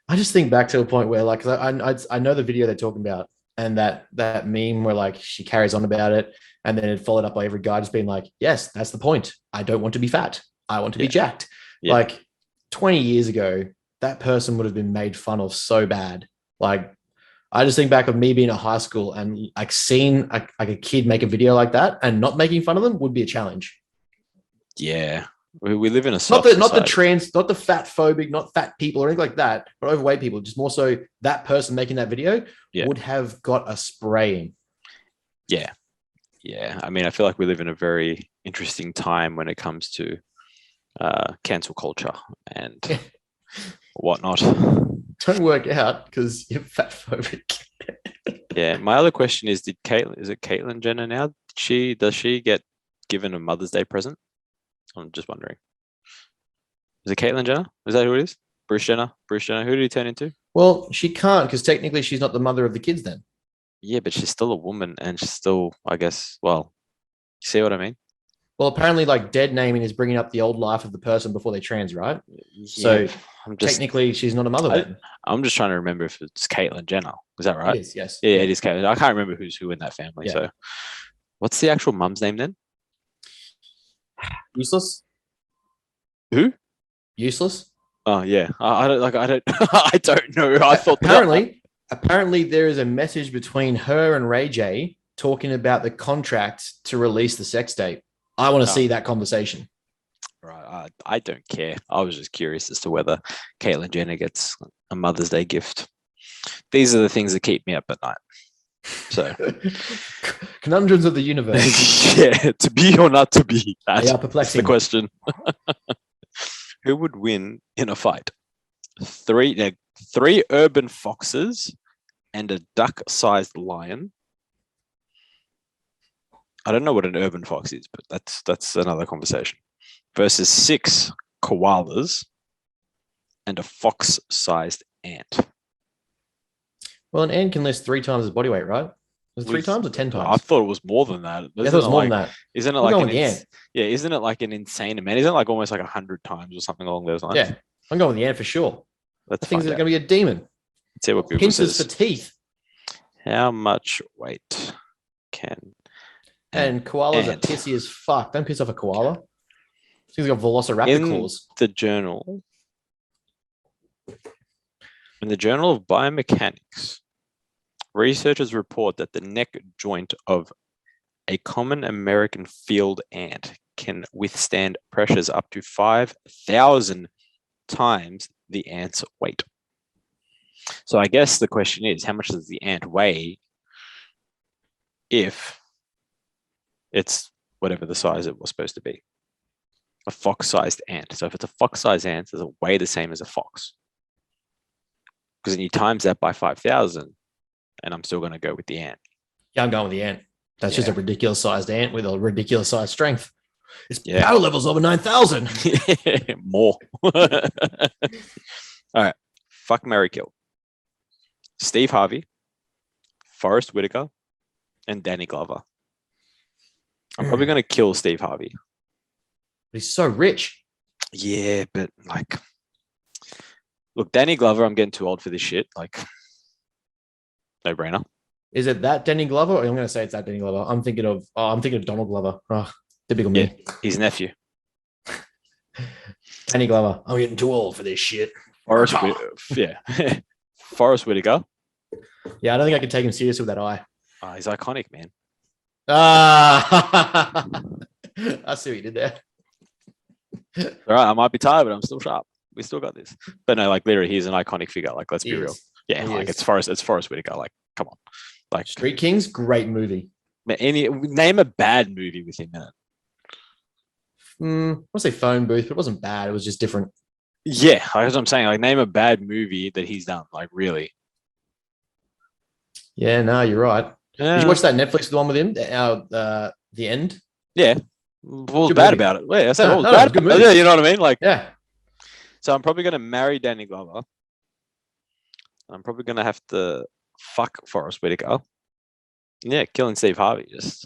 I just think back to a point where like 'cause I know the video they're talking about, and that meme where like she carries on about it, and then it followed up by every guy just being like, yes, that's the point. I don't want to be fat. I want to be Yeah. jacked. Yeah. Like 20 years ago, that person would have been made fun of so bad. Like I just think back of me being at high school and like seeing like a kid make a video like that and not making fun of them would be a challenge. Yeah. We live in a Not soft the society. trans, not the fat phobic, not fat people or anything like that, but overweight people. Just more so that person making that video Yeah. would have got a spraying. Yeah. Yeah. I mean, I feel like we live in a very interesting time when it comes to cancel culture and whatnot. Don't work out because you're fat phobic. Yeah. My other question is, is it Caitlyn Jenner now? Does she get given a Mother's Day present? I'm just wondering. Is it Caitlyn Jenner? Is that who it is? Bruce Jenner? Bruce Jenner? Who did he turn into? Well, she can't because technically she's not the mother of the kids then. Yeah, but she's still a woman and she's still, I guess, well, you see what I mean? Well, apparently, like dead naming is bringing up the old life of the person before they trans, right? Yeah, So technically, she's not a mother then. I'm just trying to remember if it's Caitlyn Jenner. Is that right? It is, yes. Yeah, it is Caitlyn. I can't remember who's who in that family. Yeah. So what's the actual mum's name then? Useless? Who? Useless? Oh yeah. I don't like I don't I don't know. I thought apparently there is a message between her and Ray J talking about the contract to release the sex tape. I want to see that conversation. Right. I don't care. I was just curious as to whether Caitlyn Jenner gets a Mother's Day gift. These are the things that keep me up at night. So Conundrums of the universe. yeah, to be or not to be. They are perplexing. The question. Who would win in a fight? Three urban foxes and a duck-sized lion. I don't know what an urban fox is, but that's another conversation. Versus 6 koalas and a fox-sized ant. Well, an ant can lift 3 times his body weight, right? Was it 3 times or 10 times? I thought it was more than that. I thought it was more than that. Isn't it like an ant? Yeah, isn't it like an insane amount? Isn't it like almost like 100 times or something along those lines? Yeah, I'm going with the ant for sure. Let's think it's going to be a demon. Let's see what Google Pincers says. for teeth. How much weight can and koalas are pissy as fuck. Don't piss off a koala. He's got velociraptor claws. In the Journal of Biomechanics, researchers report that the neck joint of a common American field ant can withstand pressures up to 5,000 times the ant's weight. So I guess the question is, how much does the ant weigh if it's whatever the size it was supposed to be? A fox-sized ant. So if it's a fox-sized ant, does it weigh the same as a fox? Because then you times that by 5,000, and I'm still going to go with the ant. Yeah, I'm going with the ant. That's just a ridiculous sized ant with a ridiculous sized strength. Its power level's over 9,000. More. All right. Fuck, marry, kill. Steve Harvey, Forrest Whitaker, and Danny Glover. I'm probably going to kill Steve Harvey. But he's so rich. Yeah, but like, look, Danny Glover, I'm getting too old for this shit. Like, no brainer. Is it that Danny Glover? Or I'm going to say it's that Danny Glover. I'm thinking of Donald Glover. Oh, typical me. His nephew. Danny Glover. I'm getting too old for this shit. Forrest Whitaker. Yeah, I don't think I can take him seriously with that eye. Oh, he's iconic, man. I see what you did there. All right, I might be tired, but I'm still sharp. We still got this. But no, like literally, he's an iconic figure. Like, let's be real. Yeah, it's Forrest Whitaker. Like, come on. Like Street Kings, great movie. Name a bad movie with him in it. I want to say Phone Booth, but it wasn't bad. It was just different. Yeah, that's what I'm saying. Like, name a bad movie that he's done. Like, really. Yeah, no, you're right. Yeah. Did you watch that Netflix one with him? The End? Yeah. What was bad about it? Wait, I said what was bad about it? Yeah, you know what I mean? Like, yeah. So I'm probably going to marry Danny Glover. I'm probably going to have to fuck Forrest Whitaker. Yeah, killing Steve Harvey. Just,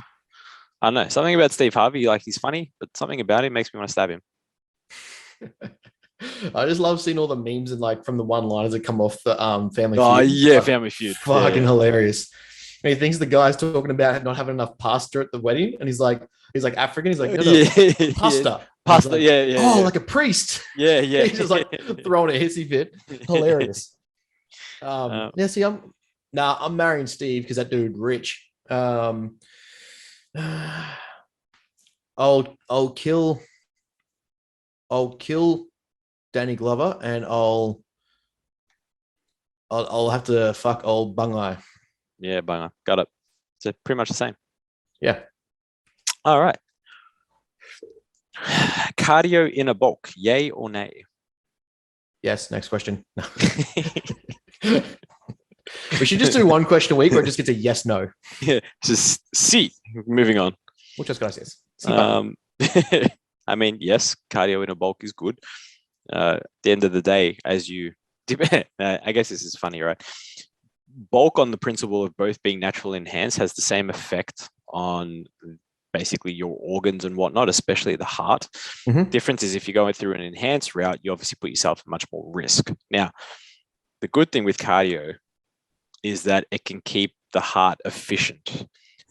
I don't know. Something about Steve Harvey, like he's funny, but something about him makes me want to stab him. I just love seeing all the memes and like from the one-liners that come off the Family Feud. Oh yeah, like, Family Feud. Fucking hilarious. And he thinks the guy's talking about not having enough pasta at the wedding, and he's like African. He's like, no, pasta. Pasta, like, yeah. Like a priest. Yeah. He's just like throwing a hissy fit. Hilarious. See, I'm marrying Steve because that dude rich. I'll kill Danny Glover, and I'll have to fuck old Bungai. Yeah, Bungai. Got it. So pretty much the same. Yeah. All right. Cardio in a bulk, yay or nay? Yes. Next question. No. We should just do one question a week, or it just gets a yes, no. Yeah. Just C. Moving on. Muchas gracias. I mean, yes, cardio in a bulk is good. At the end of the day, I guess this is funny, right? Bulk on the principle of both being natural and enhanced has the same effect on basically your organs and whatnot, especially the heart. Mm-hmm. Difference is if you're going through an enhanced route, you obviously put yourself at much more risk. Now, the good thing with cardio is that it can keep the heart efficient,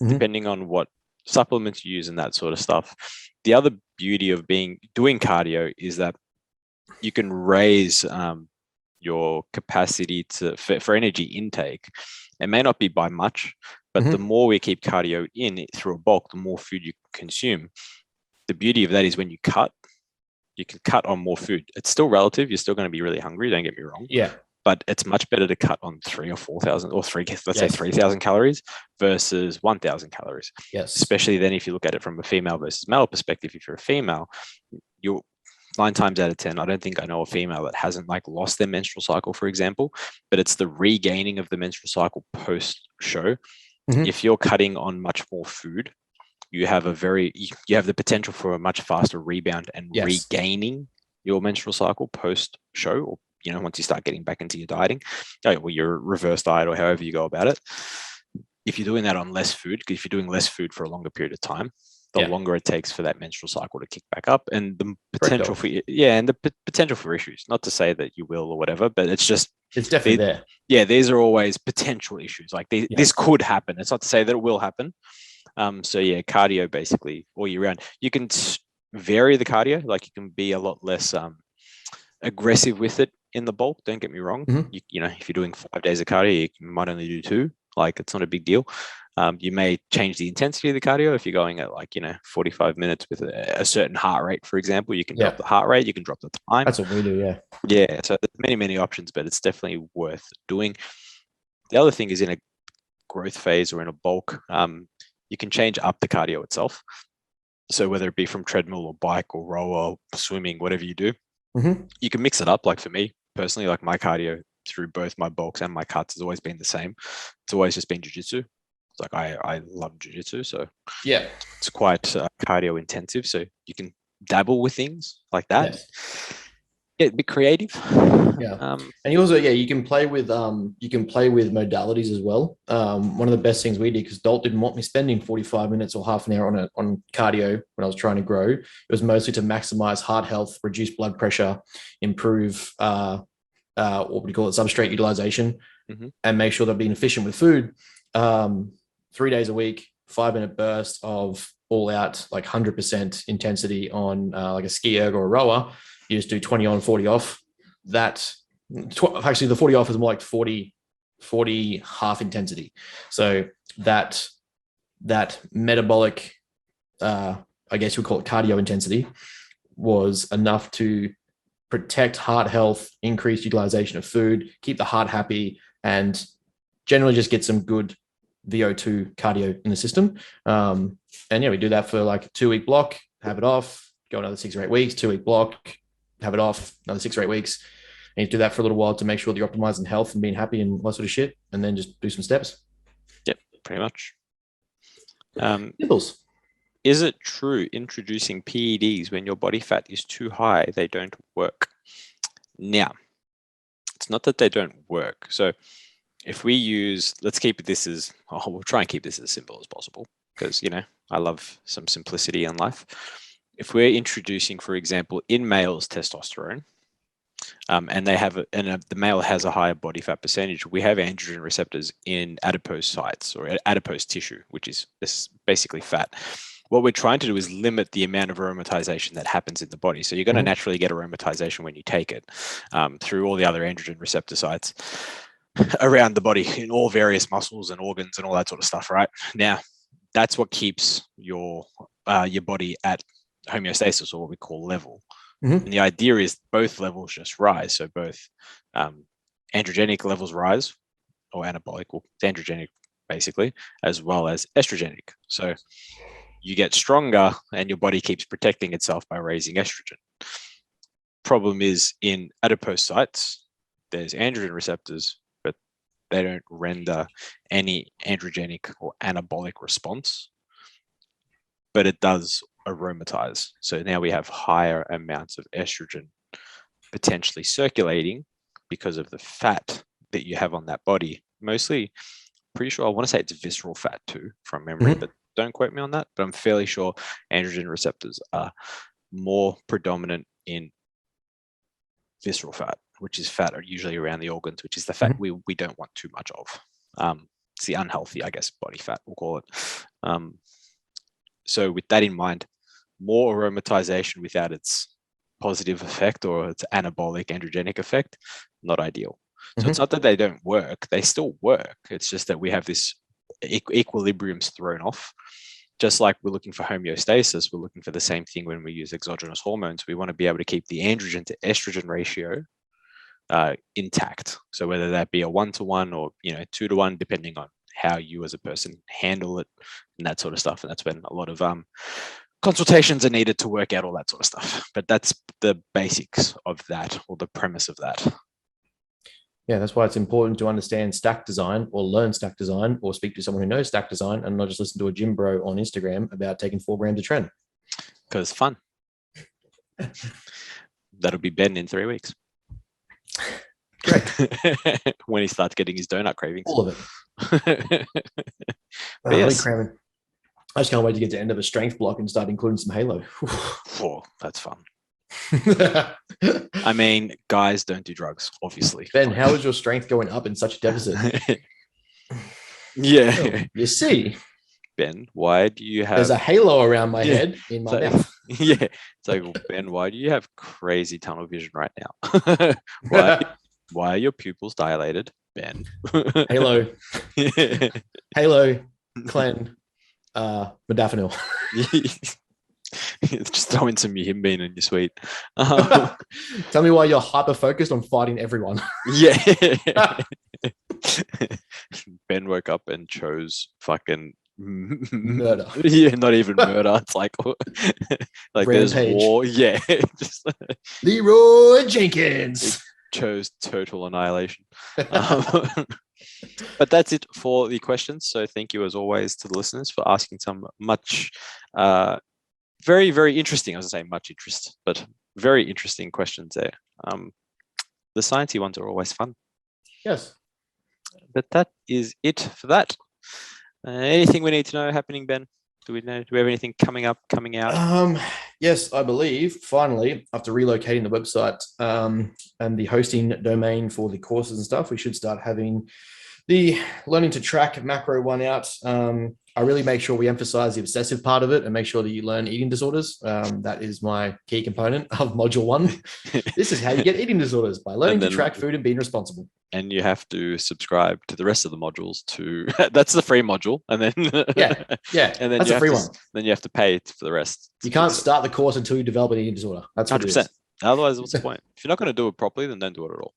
depending on what supplements you use and that sort of stuff. The other beauty of doing cardio is that you can raise your capacity for energy intake. It may not be by much, but the more we keep cardio in through a bulk, the more food you consume. The beauty of that is when you can cut on more food. It's still relative. You're still going to be really hungry. Don't get me wrong. Yeah. But it's much better to cut on 3,000 or 4,000 or say 3,000 calories versus 1,000 calories. Yes. Especially then if you look at it from a female versus male perspective. If you're a female, you're 9 times out of 10, I don't think I know a female that hasn't like lost their menstrual cycle, for example, but it's the regaining of the menstrual cycle post show. If you're cutting on much more food, you have the potential for a much faster rebound and regaining your menstrual cycle post show, or once you start getting back into your dieting, or your reverse diet, or however you go about it. If you're doing that on less food, because if you're doing less food for a longer period of time, the longer it takes for that menstrual cycle to kick back up, and the potential potential for issues. Not to say that you will or whatever, but it's definitely there. Yeah, these are always potential issues. Like this could happen. It's not to say that it will happen. So yeah, cardio basically all year round. You can vary the cardio. Like you can be a lot less aggressive with it in the bulk. Don't get me wrong. If you're doing 5 days of cardio, you might only do 2. Like it's not a big deal. You may change the intensity of the cardio. If you're going at 45 minutes with a certain heart rate, for example, you can drop the heart rate, you can drop the time. That's what we do, yeah. Yeah, so there's many options, but it's definitely worth doing. The other thing is in a growth phase or in a bulk, you can change up the cardio itself. So whether it be from treadmill or bike or row or swimming, whatever you do, you can mix it up. Like for me personally, like my cardio through both my bulks and my cuts has always been the same. It's always just been jiu-jitsu. It's like I love jiu-jitsu, so yeah, it's quite cardio intensive. So you can dabble with things like that. Get a bit creative. Yeah. And you also, you can play with modalities as well. One of the best things we did, because Dalt didn't want me spending 45 minutes or half an hour on cardio when I was trying to grow. It was mostly to maximize heart health, reduce blood pressure, improve what would you call it, substrate utilization, and make sure they're being efficient with food. 3 days a week, 5-minute burst of all out, like 100% intensity on like a ski erg or a rower. You just do 20 on, 40 off. Actually, the 40 off is more like 40 half intensity. So that metabolic, I guess we call it cardio intensity, was enough to protect heart health, increase utilization of food, keep the heart happy, and generally just get some good VO2 cardio in the system. And we do that for like a 2-week block, have it off, go another 6 or 8 weeks, 2-week block, have it off, another 6 or 8 weeks. And you do that for a little while to make sure that you're optimizing health and being happy and all that sort of shit. And then just do some steps. Yep, pretty much. Nibbles. Is it true introducing PEDs when your body fat is too high, they don't work? Now, it's not that they don't work. So if we use, we'll try and keep this as simple as possible, because, I love some simplicity in life. If we're introducing, for example, in males testosterone, and the male has a higher body fat percentage, we have androgen receptors in adipose sites or adipose tissue, which is basically fat. What we're trying to do is limit the amount of aromatization that happens in the body. So you're going to naturally get aromatization when you take it through all the other androgen receptor sites around the body in all various muscles and organs and all that sort of stuff, right? Now, that's what keeps your body at homeostasis, or what we call level. And the idea is both levels just rise. So both androgenic levels rise, or anabolic, or androgenic basically, as well as estrogenic. So you get stronger and your body keeps protecting itself by raising estrogen. Problem is, in adipose sites, there's androgen receptors, but they don't render any androgenic or anabolic response, but it does aromatize. So now we have higher amounts of estrogen potentially circulating because of the fat that you have on that body. Mostly, pretty sure, I want to say it's visceral fat too, from memory, but don't quote me on that. But I'm fairly sure androgen receptors are more predominant in visceral fat, which is fat usually around the organs, which is the fat we don't want too much of. It's the unhealthy, I guess, body fat, we'll call it. So with that in mind, more aromatization without its positive effect or its anabolic androgenic effect, not ideal. So it's not that they don't work, they still work. It's just that we have this equilibrium's thrown off. Just like we're looking for homeostasis, we're looking for the same thing when we use exogenous hormones. We want to be able to keep the androgen to estrogen ratio intact. So whether that be a 1-to-1 or 2-to-1, depending on how you as a person handle it and that sort of stuff. And that's when a lot of consultations are needed to work out all that sort of stuff. But that's the basics of that, or the premise of that. Yeah, that's why it's important to understand stack design, or learn stack design, or speak to someone who knows stack design, and not just listen to a gym bro on Instagram about taking 4 grams of tren. Because fun. That'll be Ben in 3 weeks. Great. When he starts getting his donut cravings. All of it. Yes. I just can't wait to get to the end of a strength block and start including some Halo. Oh, that's fun. I mean, guys don't do drugs, obviously. Ben, how is your strength going up in such a deficit? Yeah. Oh, you see. Ben, why do you have... There's a halo around my head in my mouth. Yeah. It's like, Ben, why do you have crazy tunnel vision right now? Why are your pupils dilated, Ben? Halo. Halo, Clen, modafinil. Just throw in some Yimbine and you're sweet. Tell me why you're hyper focused on fighting everyone. Yeah. Ben woke up and chose fucking murder. Yeah, not even murder. It's like there's war. Yeah. Just Leroy Jenkins chose total annihilation. But that's it for the questions. So thank you as always to the listeners for asking some much very, very interesting, I was going to say much interest, but very interesting questions there. The sciencey ones are always fun. Yes. But that is it for that. Anything we need to know happening, Ben? Do we have anything coming up, coming out? Yes, I believe finally, after relocating the website and the hosting domain for the courses and stuff, we should start having the learning to track macro one out. I really make sure we emphasize the obsessive part of it and make sure that you learn eating disorders. That is my key component of module 1. This is how you get eating disorders, by learning to track food and being responsible. And you have to subscribe to the rest of the modules to that's the free module. And then yeah. And then that's a free one. Then you have to pay for the rest. You can't start the course until you develop an eating disorder. That's 100%. Otherwise, what's the point? If you're not going to do it properly, then don't do it at all.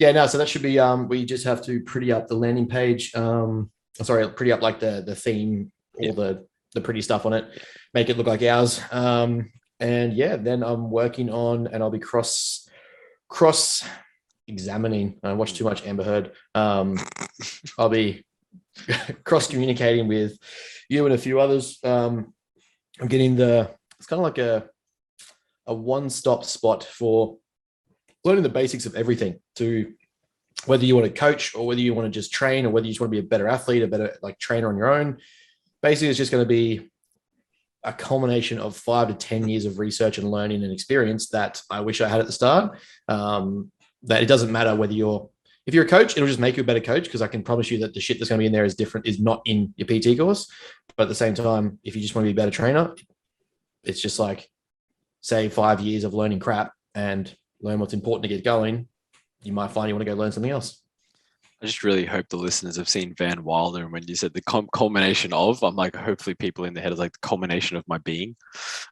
No, so that should be we just have to pretty up the landing page, pretty up like the theme, all the pretty stuff on it, make it look like ours, and then I'm working on, and I'll be cross examining. I watch too much Amber Heard. I'll be cross communicating with you and a few others. I'm getting it's kind of like a one-stop spot for learning the basics of everything, to whether you want to coach or whether you want to just train or whether you just want to be a better athlete, a better like trainer on your own. Basically, it's just going to be a culmination of 5 to 10 years of research and learning and experience that I wish I had at the start. That it doesn't matter whether if you're a coach, it'll just make you a better coach, because I can promise you that the shit that's going to be in there is not in your PT course. But at the same time, if you just want to be a better trainer, it's just like, say, 5 years of learning crap and learn what's important to get going. You might find you want to go learn something else. I just really hope the listeners have seen Van Wilder. And when you said the culmination of, I'm like, hopefully people in their head is like the culmination of my being.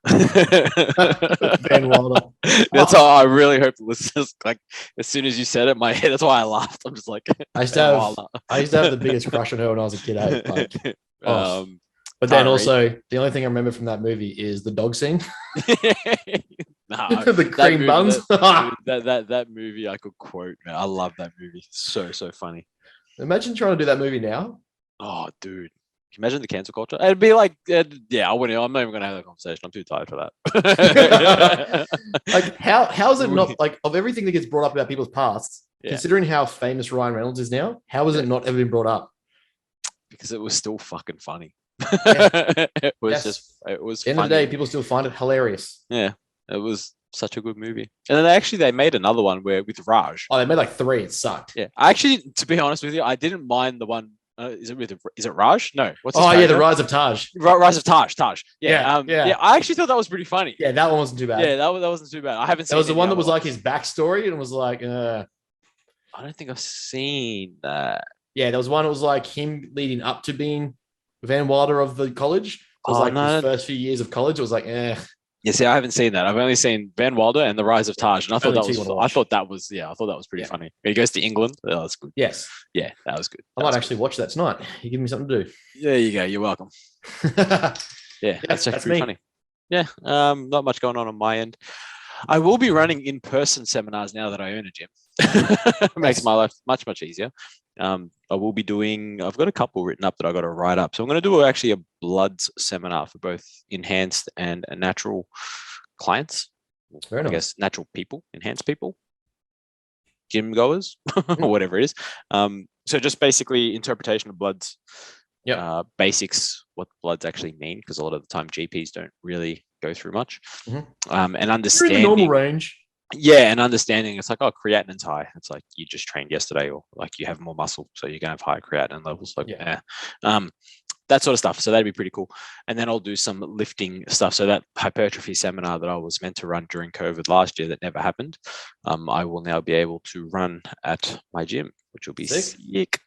Van Wilder. That's how I really hope the listeners, like, as soon as you said it, my head, that's why I laughed. I'm just like, I used to have the biggest crush on her when I was a kid. But then also, the only thing I remember from that movie is the dog scene. The cream buns. that movie I could quote, man. I love that movie. So funny. Imagine trying to do that movie now. Oh, dude. Can you imagine the cancel culture? It'd be like, I wouldn't. I'm not even going to have that conversation. I'm too tired for that. Like, how is it not, like, of everything that gets brought up about people's pasts, considering how famous Ryan Reynolds is now, how has it not ever been brought up? Because it was still fucking funny. It was at the end of the day, people still find it hilarious. Yeah, it was such a good movie. And then they made another one with Raj. Oh, they made like 3. It sucked. Yeah, to be honest with you, I didn't mind the one. Is it Raj? No. What's his character? The Rise of Taj. Rise of Taj. Taj. Yeah. I actually thought that was pretty funny. Yeah, that one wasn't too bad. Yeah, that wasn't too bad. I haven't seen. That was the one that was like his backstory and was like. I don't think I've seen that. Yeah, there was one that was like him leading up to being Van Wilder of the college. It was his first few years of college. It was like, Yeah, see, I haven't seen that. I've only seen Van Wilder and The Rise of Taj, and I thought that was pretty funny. He goes to England. Oh, that's good. Yes. Yeah, that was good. I might actually watch that tonight. You give me something to do. There you go. You're welcome. That's pretty funny. Yeah, not much going on my end. I will be running in-person seminars now that I own a gym. It makes my life much, much easier. I will be I've got a couple written up that I got to write up. So I'm going to do actually a bloods seminar for both enhanced and natural clients. Very nice. I guess natural people, enhanced people, gym goers, or whatever it is. So just basically interpretation of bloods, basics, what bloods actually mean, because a lot of the time GPs don't really go through much. And understanding. You're in the normal range. Yeah, and understanding it's like, creatinine's high. It's like you just trained yesterday, or like you have more muscle, so you're gonna have higher creatinine levels. Like, that sort of stuff. So that'd be pretty cool. And then I'll do some lifting stuff. So that hypertrophy seminar that I was meant to run during COVID last year that never happened, I will now be able to run at my gym, which will be sick.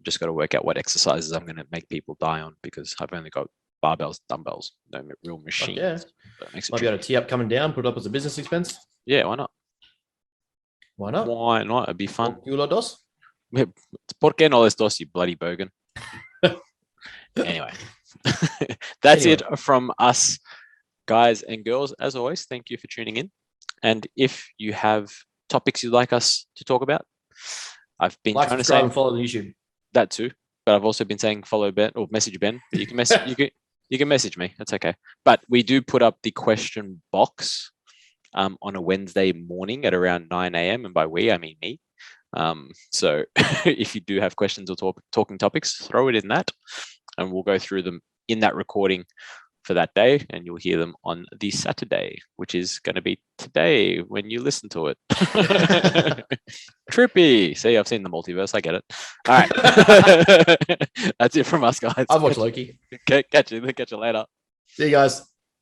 Just got to work out what exercises I'm going to make people die on, because I've only got barbells, dumbbells, no real machines. Might be able to tee up coming down, put it up as a business expense. Yeah, why not? Why not? Why not? It'd be fun. Dos? ¿Por qué no les dos, you bloody bogan? Anyway, that's it from us, guys and girls. As always, thank you for tuning in. And if you have topics you'd like us to talk about, I've been trying to say and follow the YouTube. That too, but I've also been saying follow Ben or message Ben. You can message you can message me. That's okay. But we do put up the question box on a Wednesday morning at around 9 a.m. And by we, I mean me. So if you do have questions or talking topics, throw it in that, and we'll go through them in that recording for that day, and you'll hear them on the Saturday, which is going to be today when you listen to it. Trippy. See, I've seen the multiverse. I get it. All right. That's it from us, guys. I've watched Loki. Catch you later. See you guys.